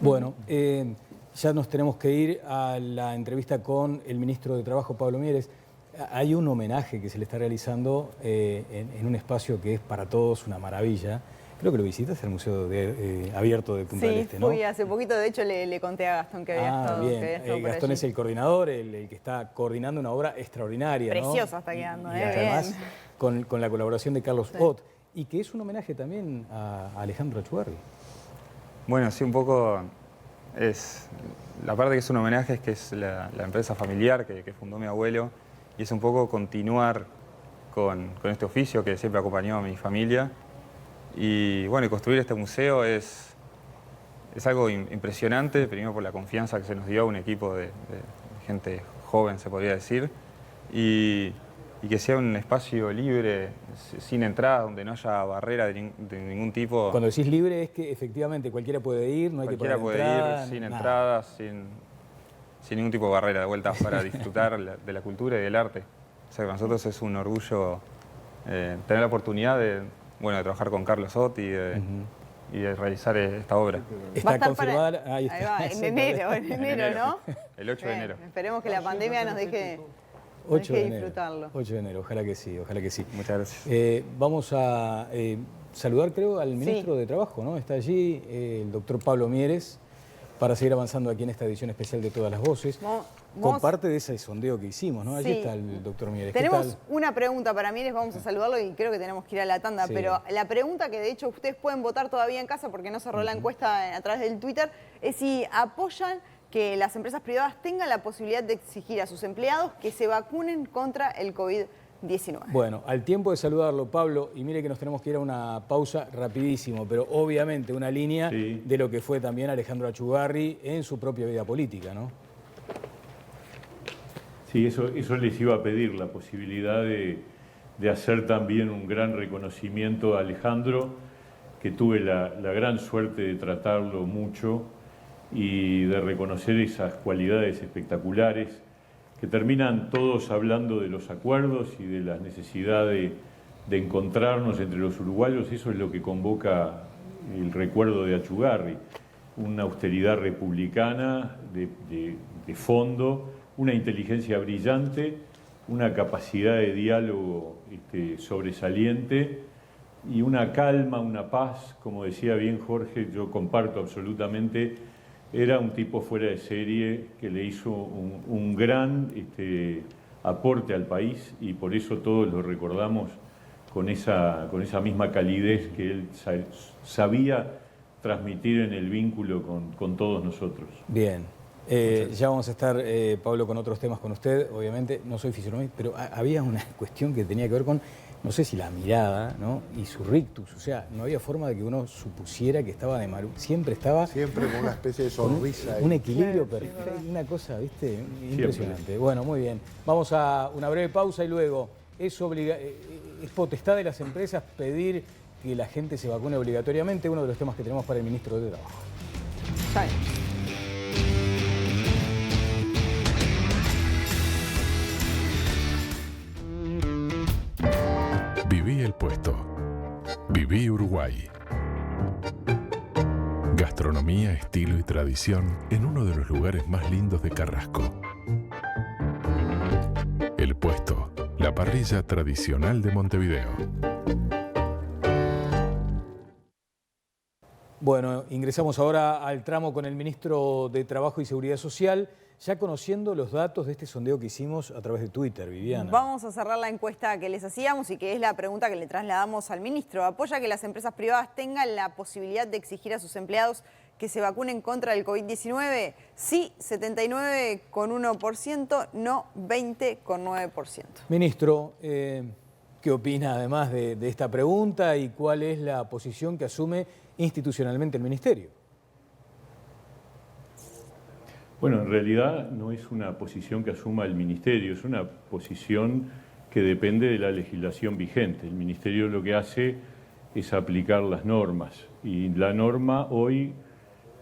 A: Bueno, ya nos tenemos que ir a la entrevista con el ministro de Trabajo, Pablo Mieres. Hay un homenaje que se le está realizando en un espacio que es para todos una maravilla. Creo que lo visitas, el Museo Abierto de Punta del Este, ¿no?
B: Sí, fui hace poquito, de hecho le conté a Gastón que había estado.
A: Bien.
B: Que había estado por
A: Gastón
B: allí.
A: es el coordinador, el que está coordinando una obra extraordinaria, ¿no?
B: Preciosa está quedando,
A: Y además
B: bien.
A: con la colaboración de Carlos Ott, y que es un homenaje también a Alejandro Achugarri.
E: Bueno, sí, un poco es... La parte que es un homenaje es que es la empresa familiar que fundó mi abuelo, y es un poco continuar con este oficio que siempre acompañó a mi familia. Y bueno, y construir este museo es algo impresionante, primero por la confianza que se nos dio a un equipo de gente joven, se podría decir, y que sea un espacio libre, sin entrada, donde no haya barrera de ningún tipo.
A: Cuando decís libre es que efectivamente cualquiera puede ir, no hay que
E: Cualquiera
A: pagar
E: puede
A: entrada,
E: ir sin
A: nada.
E: entradas, sin ningún tipo de barrera de vuelta para disfrutar de la cultura y del arte. O sea, para nosotros es un orgullo tener la oportunidad de trabajar con Carlos Ott y de realizar esta obra.
B: Va a
A: Está
B: estar
A: confirmada,
B: ahí va, en enero, ¿no?
E: El 8 de
B: Bien,
E: enero.
B: Esperemos que la pandemia nos deje
A: 8 de enero.
B: disfrutarlo.
A: 8 de enero, ojalá que sí, ojalá que sí.
E: Muchas gracias.
A: Vamos a saludar, creo, al ministro de Trabajo, ¿no? Está allí el doctor Pablo Mieres, para seguir avanzando aquí en esta edición especial de Todas las Voces. Con parte de ese sondeo que hicimos, ¿no? Allí
B: Sí.
A: está el doctor Mieres. ¿Qué
B: Tenemos
A: tal?
B: una pregunta para Mieres, vamos a saludarlo y creo que tenemos que ir a la tanda,
A: Sí.
B: pero la pregunta que de hecho ustedes pueden votar todavía en casa porque no cerró la encuesta a través del Twitter, es si apoyan que las empresas privadas tengan la posibilidad de exigir a sus empleados que se vacunen contra el COVID-19.
A: Bueno, al tiempo de saludarlo, Pablo, y mire que nos tenemos que ir a una pausa rapidísimo, pero obviamente una línea de lo que fue también Alejandro Achugarri en su propia vida política, ¿no?
F: Sí, eso les iba a pedir, la posibilidad de hacer también un gran reconocimiento a Alejandro, que tuve la gran suerte de tratarlo mucho y de reconocer esas cualidades espectaculares que terminan todos hablando de los acuerdos y de la necesidad de encontrarnos entre los uruguayos. Eso es lo que convoca el recuerdo de Achugarri, una austeridad republicana de fondo, una inteligencia brillante, una capacidad de diálogo sobresaliente y una calma, una paz, como decía bien Jorge, yo comparto absolutamente. Era un tipo fuera de serie que le hizo un gran aporte al país y por eso todos lo recordamos con esa misma calidez que él sabía transmitir en el vínculo con todos nosotros.
A: Bien. Ya vamos a estar, Pablo, con otros temas con usted, obviamente. No soy fisionomista, pero había una cuestión que tenía que ver con, no sé si la mirada, ¿no? Y su rictus. O sea, no había forma de que uno supusiera que estaba de mal. Siempre estaba
C: Siempre con una especie de sonrisa.
A: un equilibrio perfecto, una cosa, ¿viste? Impresionante. Bueno, muy bien. Vamos a una breve pausa y luego, es potestad de las empresas pedir que la gente se vacune obligatoriamente, uno de los temas que tenemos para el ministro de Trabajo.
B: Ya venimos.
G: Viví el puesto. Viví Uruguay. Gastronomía, estilo y tradición en uno de los lugares más lindos de Carrasco. El puesto, la parrilla tradicional de Montevideo.
A: Bueno, ingresamos ahora al tramo con el ministro de Trabajo y Seguridad Social, ya conociendo los datos de este sondeo que hicimos a través de Twitter, Viviana.
B: Vamos a cerrar la encuesta que les hacíamos y que es la pregunta que le trasladamos al ministro. ¿Apoya que las empresas privadas tengan la posibilidad de exigir a sus empleados que se vacunen contra el COVID-19? Sí, 79,1%, no 20,9%.
A: Ministro, ¿qué opina además de esta pregunta y cuál es la posición que asume institucionalmente el Ministerio?
F: Bueno, en realidad no es una posición que asuma el Ministerio, es una posición que depende de la legislación vigente. El Ministerio lo que hace es aplicar las normas y la norma hoy,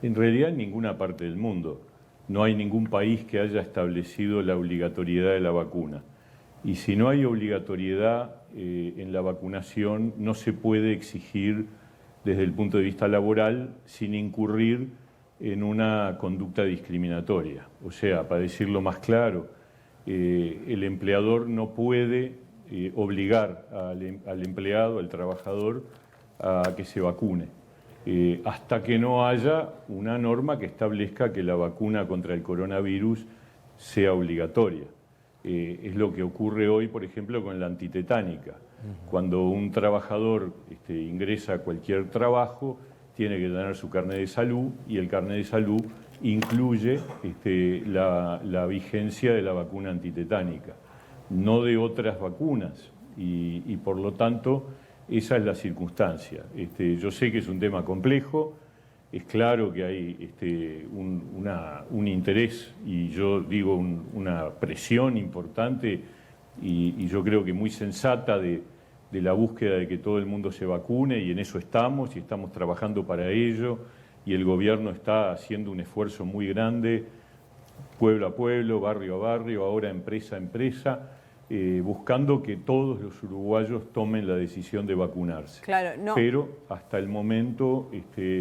F: en realidad en ninguna parte del mundo, no hay ningún país que haya establecido la obligatoriedad de la vacuna. Y si no hay obligatoriedad en la vacunación, no se puede exigir desde el punto de vista laboral sin incurrir en una conducta discriminatoria. O sea, para decirlo más claro, el empleador no puede obligar al empleado, al trabajador, a que se vacune, hasta que no haya una norma que establezca que la vacuna contra el coronavirus sea obligatoria. Es lo que ocurre hoy, por ejemplo, con la antitetánica. Cuando un trabajador ingresa a cualquier trabajo, tiene que tener su carnet de salud y el carnet de salud incluye la vigencia de la vacuna antitetánica, no de otras vacunas y por lo tanto esa es la circunstancia. Yo sé que es un tema complejo, es claro que hay un interés y yo digo una presión importante y yo creo que muy sensata de la búsqueda de que todo el mundo se vacune y en eso estamos y estamos trabajando para ello y el gobierno está haciendo un esfuerzo muy grande, pueblo a pueblo, barrio a barrio, ahora empresa a empresa, buscando que todos los uruguayos tomen la decisión de vacunarse.
B: Claro, no.
F: Pero hasta el momento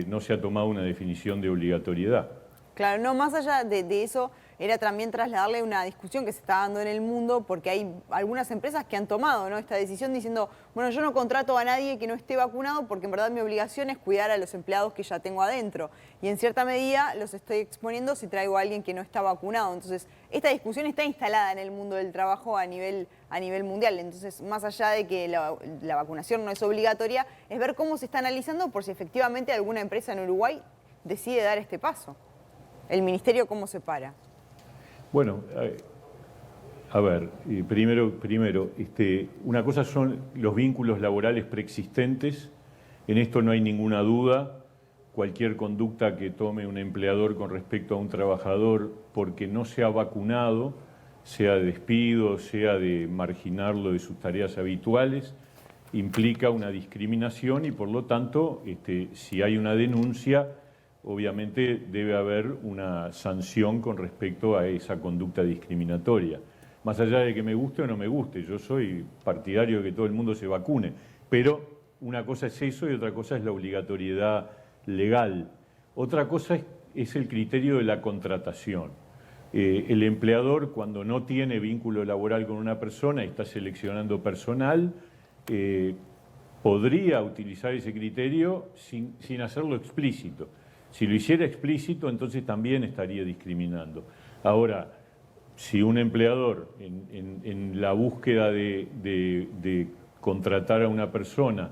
F: no se ha tomado una definición de obligatoriedad.
B: Claro, no, más allá de eso, era también trasladarle una discusión que se está dando en el mundo, porque hay algunas empresas que han tomado, ¿no?, esta decisión diciendo, bueno, yo no contrato a nadie que no esté vacunado porque en verdad mi obligación es cuidar a los empleados que ya tengo adentro. Y en cierta medida los estoy exponiendo si traigo a alguien que no está vacunado. Entonces, esta discusión está instalada en el mundo del trabajo a nivel mundial. Entonces, más allá de que la vacunación no es obligatoria, es ver cómo se está analizando por si efectivamente alguna empresa en Uruguay decide dar este paso. ¿El Ministerio cómo se para?
F: Bueno, a ver, primero una cosa son los vínculos laborales preexistentes, en esto no hay ninguna duda, cualquier conducta que tome un empleador con respecto a un trabajador porque no se ha vacunado, sea de despido, sea de marginarlo de sus tareas habituales, implica una discriminación y por lo tanto, si hay una denuncia, obviamente debe haber una sanción con respecto a esa conducta discriminatoria. Más allá de que me guste o no me guste, yo soy partidario de que todo el mundo se vacune, pero una cosa es eso y otra cosa es la obligatoriedad legal. Otra cosa es el criterio de la contratación. El empleador, cuando no tiene vínculo laboral con una persona y está seleccionando personal, podría utilizar ese criterio sin hacerlo explícito. Si lo hiciera explícito, entonces también estaría discriminando. Ahora, si un empleador en la búsqueda de contratar a una persona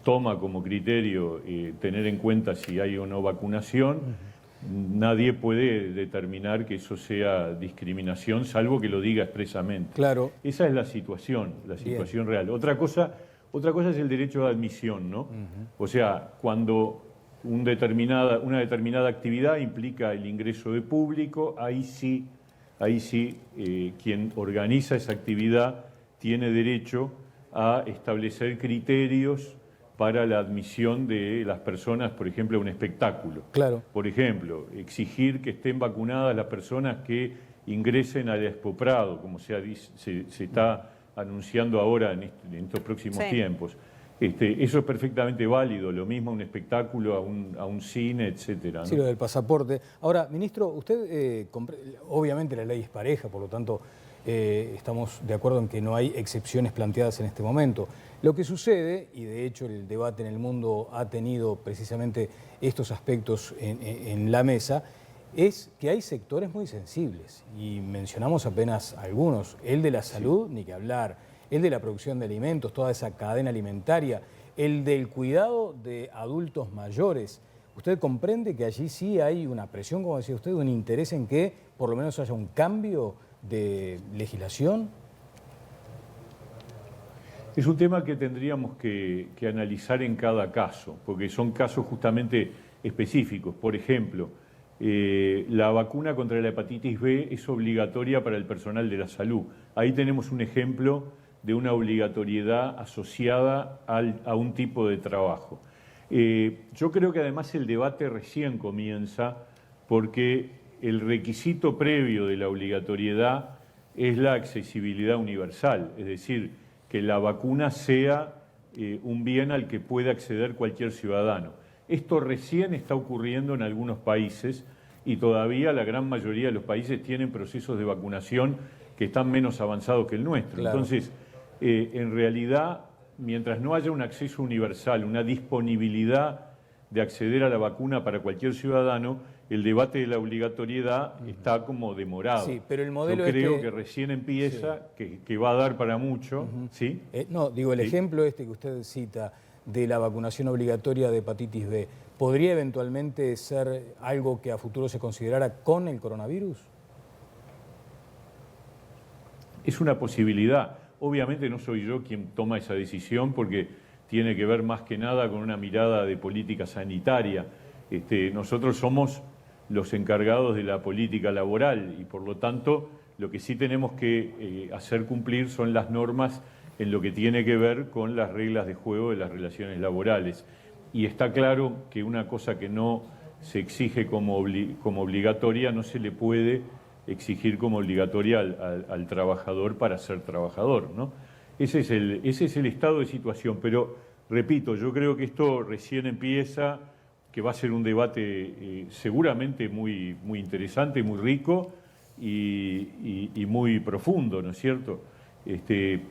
F: toma como criterio tener en cuenta si hay o no vacunación, nadie puede determinar que eso sea discriminación, salvo que lo diga expresamente.
A: Claro.
F: Esa es la situación real. Otra cosa es el derecho de admisión, ¿no? O sea, cuando una determinada actividad implica el ingreso de público, ahí sí quien organiza esa actividad tiene derecho a establecer criterios para la admisión de las personas, por ejemplo, a un espectáculo.
A: Claro.
F: Por ejemplo, exigir que estén vacunadas las personas que ingresen al Expo Prado, como se está anunciando ahora en estos próximos tiempos. Eso es perfectamente válido, lo mismo a un espectáculo, a un cine, etcétera, ¿no?
A: Sí, lo del pasaporte. Ahora, ministro, usted, obviamente la ley es pareja, por lo tanto, estamos de acuerdo en que no hay excepciones planteadas en este momento. Lo que sucede, y de hecho el debate en el mundo ha tenido precisamente estos aspectos en la mesa, es que hay sectores muy sensibles, y mencionamos apenas algunos: el de la salud, ni que hablar, el de la producción de alimentos, toda esa cadena alimentaria, el del cuidado de adultos mayores. ¿Usted comprende que allí sí hay una presión, como decía usted, un interés en que por lo menos haya un cambio de legislación?
F: Es un tema que tendríamos que analizar en cada caso, porque son casos justamente específicos. Por ejemplo, la vacuna contra la hepatitis B es obligatoria para el personal de la salud. Ahí tenemos un ejemplo de una obligatoriedad asociada a un tipo de trabajo. Yo creo que además el debate recién comienza porque el requisito previo de la obligatoriedad es la accesibilidad universal, es decir, que la vacuna sea un bien al que pueda acceder cualquier ciudadano. Esto recién está ocurriendo en algunos países y todavía la gran mayoría de los países tienen procesos de vacunación que están menos avanzados que el nuestro.
A: Claro.
F: Entonces, en realidad, mientras no haya un acceso universal, una disponibilidad de acceder a la vacuna para cualquier ciudadano, el debate de la obligatoriedad está como demorado.
A: Sí, pero el modelo
F: yo creo que recién empieza, que va a dar para mucho. ¿Sí?
A: No, digo, el ejemplo que usted cita de la vacunación obligatoria de hepatitis B, ¿podría eventualmente ser algo que a futuro se considerara con el coronavirus?
F: Es una posibilidad. Obviamente no soy yo quien toma esa decisión porque tiene que ver más que nada con una mirada de política sanitaria. Nosotros somos los encargados de la política laboral y por lo tanto lo que sí tenemos que hacer cumplir son las normas en lo que tiene que ver con las reglas de juego de las relaciones laborales. Y está claro que una cosa que no se exige como obligatoria no se le puede exigir como obligatoria al trabajador para ser trabajador, ¿no? Ese es el estado de situación, pero repito, yo creo que esto recién empieza, que va a ser un debate seguramente muy, muy interesante, muy rico y muy profundo, ¿no es cierto?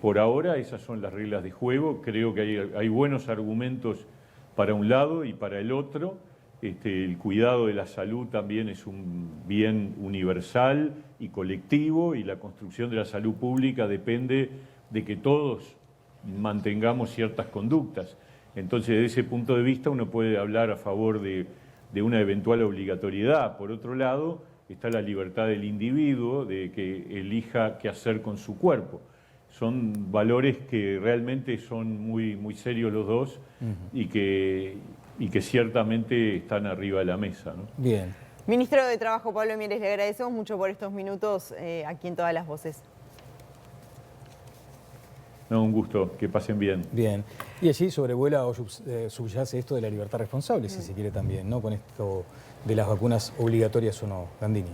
F: Por ahora esas son las reglas de juego, creo que hay buenos argumentos para un lado y para el otro. El cuidado de la salud también es un bien universal y colectivo, y la construcción de la salud pública depende de que todos mantengamos ciertas conductas. Entonces, desde ese punto de vista, uno puede hablar a favor de una eventual obligatoriedad. Por otro lado, está la libertad del individuo de que elija qué hacer con su cuerpo. Son valores que realmente son muy, muy serios los dos y que ciertamente están arriba de la mesa, ¿no?
A: Bien.
B: Ministro de Trabajo Pablo Mieres, le agradecemos mucho por estos minutos aquí en Todas las Voces.
F: No, un gusto, que pasen bien.
A: Bien. Y allí sobrevuela o subyace esto de la libertad responsable, si se quiere también, ¿no? Con esto de las vacunas obligatorias o no. Gandini.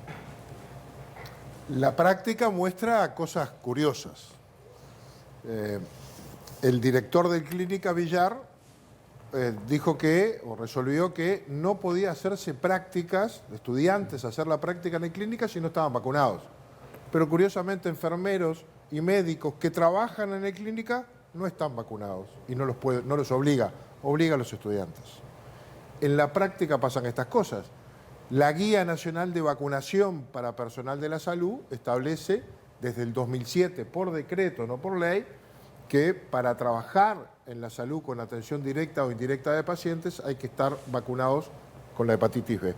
C: La práctica muestra cosas curiosas. El director de Clínica Villar dijo o resolvió que no podía hacerse prácticas, estudiantes hacer la práctica en la clínica si no estaban vacunados. Pero curiosamente enfermeros y médicos que trabajan en la clínica no están vacunados y no los obliga a los estudiantes. En la práctica pasan estas cosas. La Guía Nacional de Vacunación para Personal de la Salud establece desde el 2007 por decreto, no por ley, que para trabajar en la salud con atención directa o indirecta de pacientes hay que estar vacunados con la hepatitis B.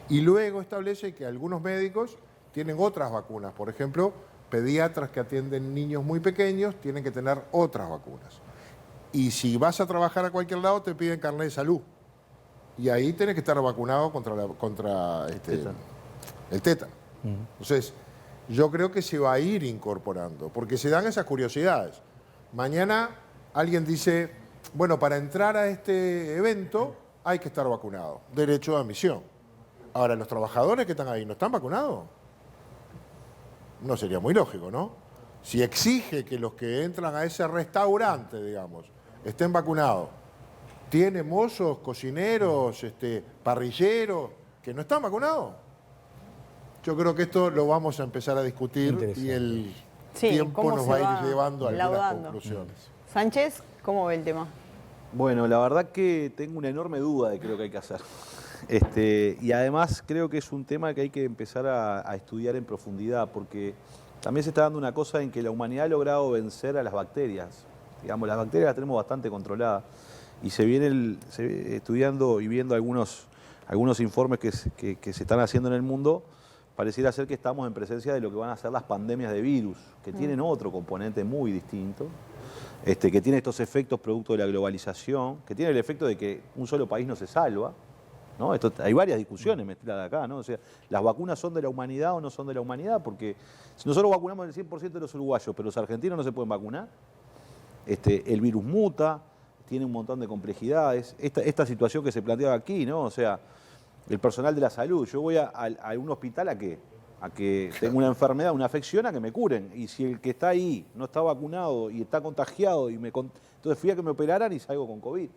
C: Y luego establece que algunos médicos tienen otras vacunas. Por ejemplo, pediatras que atienden niños muy pequeños tienen que tener otras vacunas. Y si vas a trabajar a cualquier lado te piden carnet de salud. Y ahí tenés que estar vacunado contra el tétano. Entonces, yo creo que se va a ir incorporando, porque se dan esas curiosidades. Mañana alguien dice, bueno, para entrar a este evento hay que estar vacunado, derecho de admisión. Ahora, ¿los trabajadores que están ahí no están vacunados? No sería muy lógico, ¿no? Si exige que los que entran a ese restaurante, digamos, estén vacunados, tiene mozos, cocineros, parrilleros, que no están vacunados. Yo creo que esto lo vamos a empezar a discutir
B: Sí,
C: tiempo
B: cómo
C: nos
B: se
C: va a
B: va
C: ir llevando a algunas
B: laudando.
C: conclusiones.
B: Sánchez, ¿cómo ve el tema?
D: Bueno, la verdad que tengo una enorme duda de qué es lo que hay que hacer. Y además creo que es un tema que hay que empezar a estudiar en profundidad, porque también se está dando una cosa en que la humanidad ha logrado vencer a las bacterias. Digamos, las bacterias las tenemos bastante controladas. Y se viene estudiando y viendo algunos informes que se están haciendo en el mundo, pareciera ser que estamos en presencia de lo que van a ser las pandemias de virus, que tienen otro componente muy distinto, que tiene estos efectos producto de la globalización, que tiene el efecto de que un solo país no se salva, ¿no? Hay varias discusiones mezcladas acá, ¿no? O sea, ¿las vacunas son de la humanidad o no son de la humanidad? Porque si nosotros vacunamos el 100% de los uruguayos, pero los argentinos no se pueden vacunar, el virus muta, tiene un montón de complejidades. Esta situación que se planteaba aquí, ¿no? O sea, el personal de la salud, yo voy a un hospital ¿a qué? A que tengo una enfermedad, una afección, a que me curen. Y si el que está ahí no está vacunado y está contagiado, entonces fui a que me operaran y salgo con COVID.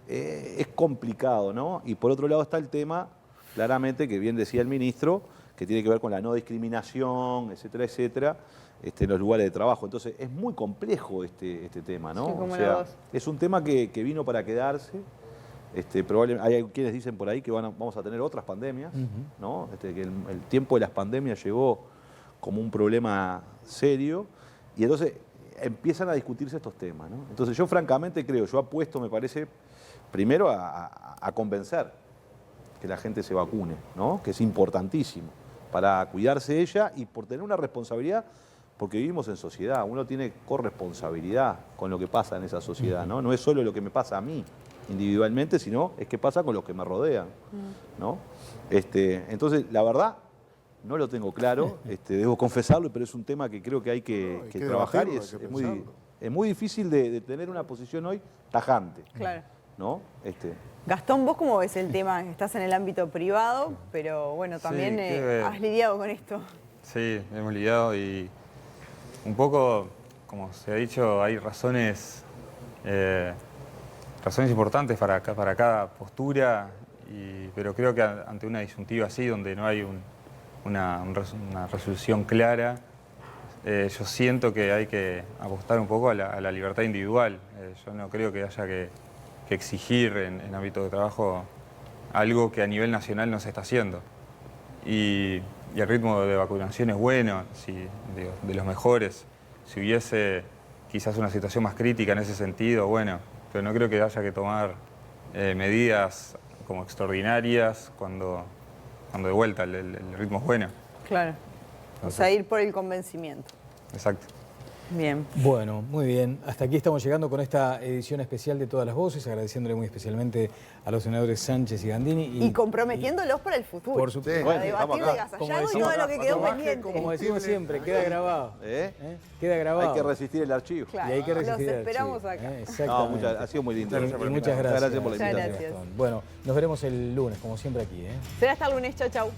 D: Es complicado, ¿no? Y por otro lado está el tema, claramente, que bien decía el ministro, que tiene que ver con la no discriminación, etcétera, etcétera, en los lugares de trabajo. Entonces es muy complejo este tema, ¿no?
B: Sí, como
D: o
B: la
D: sea,
B: voz.
D: es un tema que vino para quedarse. Probablemente hay quienes dicen por ahí que vamos a tener otras pandemias, ¿no? Que el tiempo de las pandemias llegó como un problema serio y entonces empiezan a discutirse estos temas, ¿no? Entonces yo francamente creo, yo apuesto, me parece, primero a convencer que la gente se vacune, ¿no? Que es importantísimo para cuidarse ella y por tener una responsabilidad, porque vivimos en sociedad, uno tiene corresponsabilidad con lo que pasa en esa sociedad, ¿no? No es solo lo que me pasa a mí individualmente, sino es qué pasa con los que me rodean, ¿no? Entonces, la verdad, no lo tengo claro, debo confesarlo, pero es un tema que creo que hay que trabajar y
C: debatirlo, hay que pensarlo.
D: es muy difícil de tener una posición hoy tajante,
B: Claro.
D: ¿no?
B: Gastón, ¿vos cómo ves el tema? Estás en el ámbito privado, pero bueno, también has lidiado con esto.
E: Sí, hemos lidiado y un poco, como se ha dicho, hay razones importantes para cada postura, pero creo que ante una disyuntiva así, donde no hay una resolución clara, yo siento que hay que apostar un poco a la libertad individual. Yo no creo que haya que exigir en ámbito de trabajo algo que a nivel nacional no se está haciendo. Y el ritmo de vacunación es bueno, de los mejores. Si hubiese quizás una situación más crítica en ese sentido, bueno, pero no creo que haya que tomar medidas como extraordinarias cuando de vuelta el ritmo es bueno.
B: Claro. O sea, ir por el convencimiento.
E: Exacto.
B: Bien.
A: Bueno, muy bien. Hasta aquí estamos llegando con esta edición especial de Todas las Voces, agradeciéndole muy especialmente a los senadores Sánchez y Gandini.
B: Y comprometiéndolos para el futuro.
A: Por supuesto.
B: Para
D: Bueno,
B: debatir
D: estamos
B: de
D: acá.
B: Gasallado y todo lo que quedó pendiente.
A: Como decimos siempre, queda grabado. Queda grabado.
D: Hay que resistir el archivo.
B: Claro,
A: Y hay que resistir.
B: los esperamos acá.
D: No,
A: Exactamente.
D: ha sido muy lindo.
A: Y muchas gracias.
D: Gracias por la
B: Muchas
D: invitación.
B: gracias.
A: Bueno, nos veremos el lunes, como siempre aquí.
B: Será hasta el lunes. Chau, chau.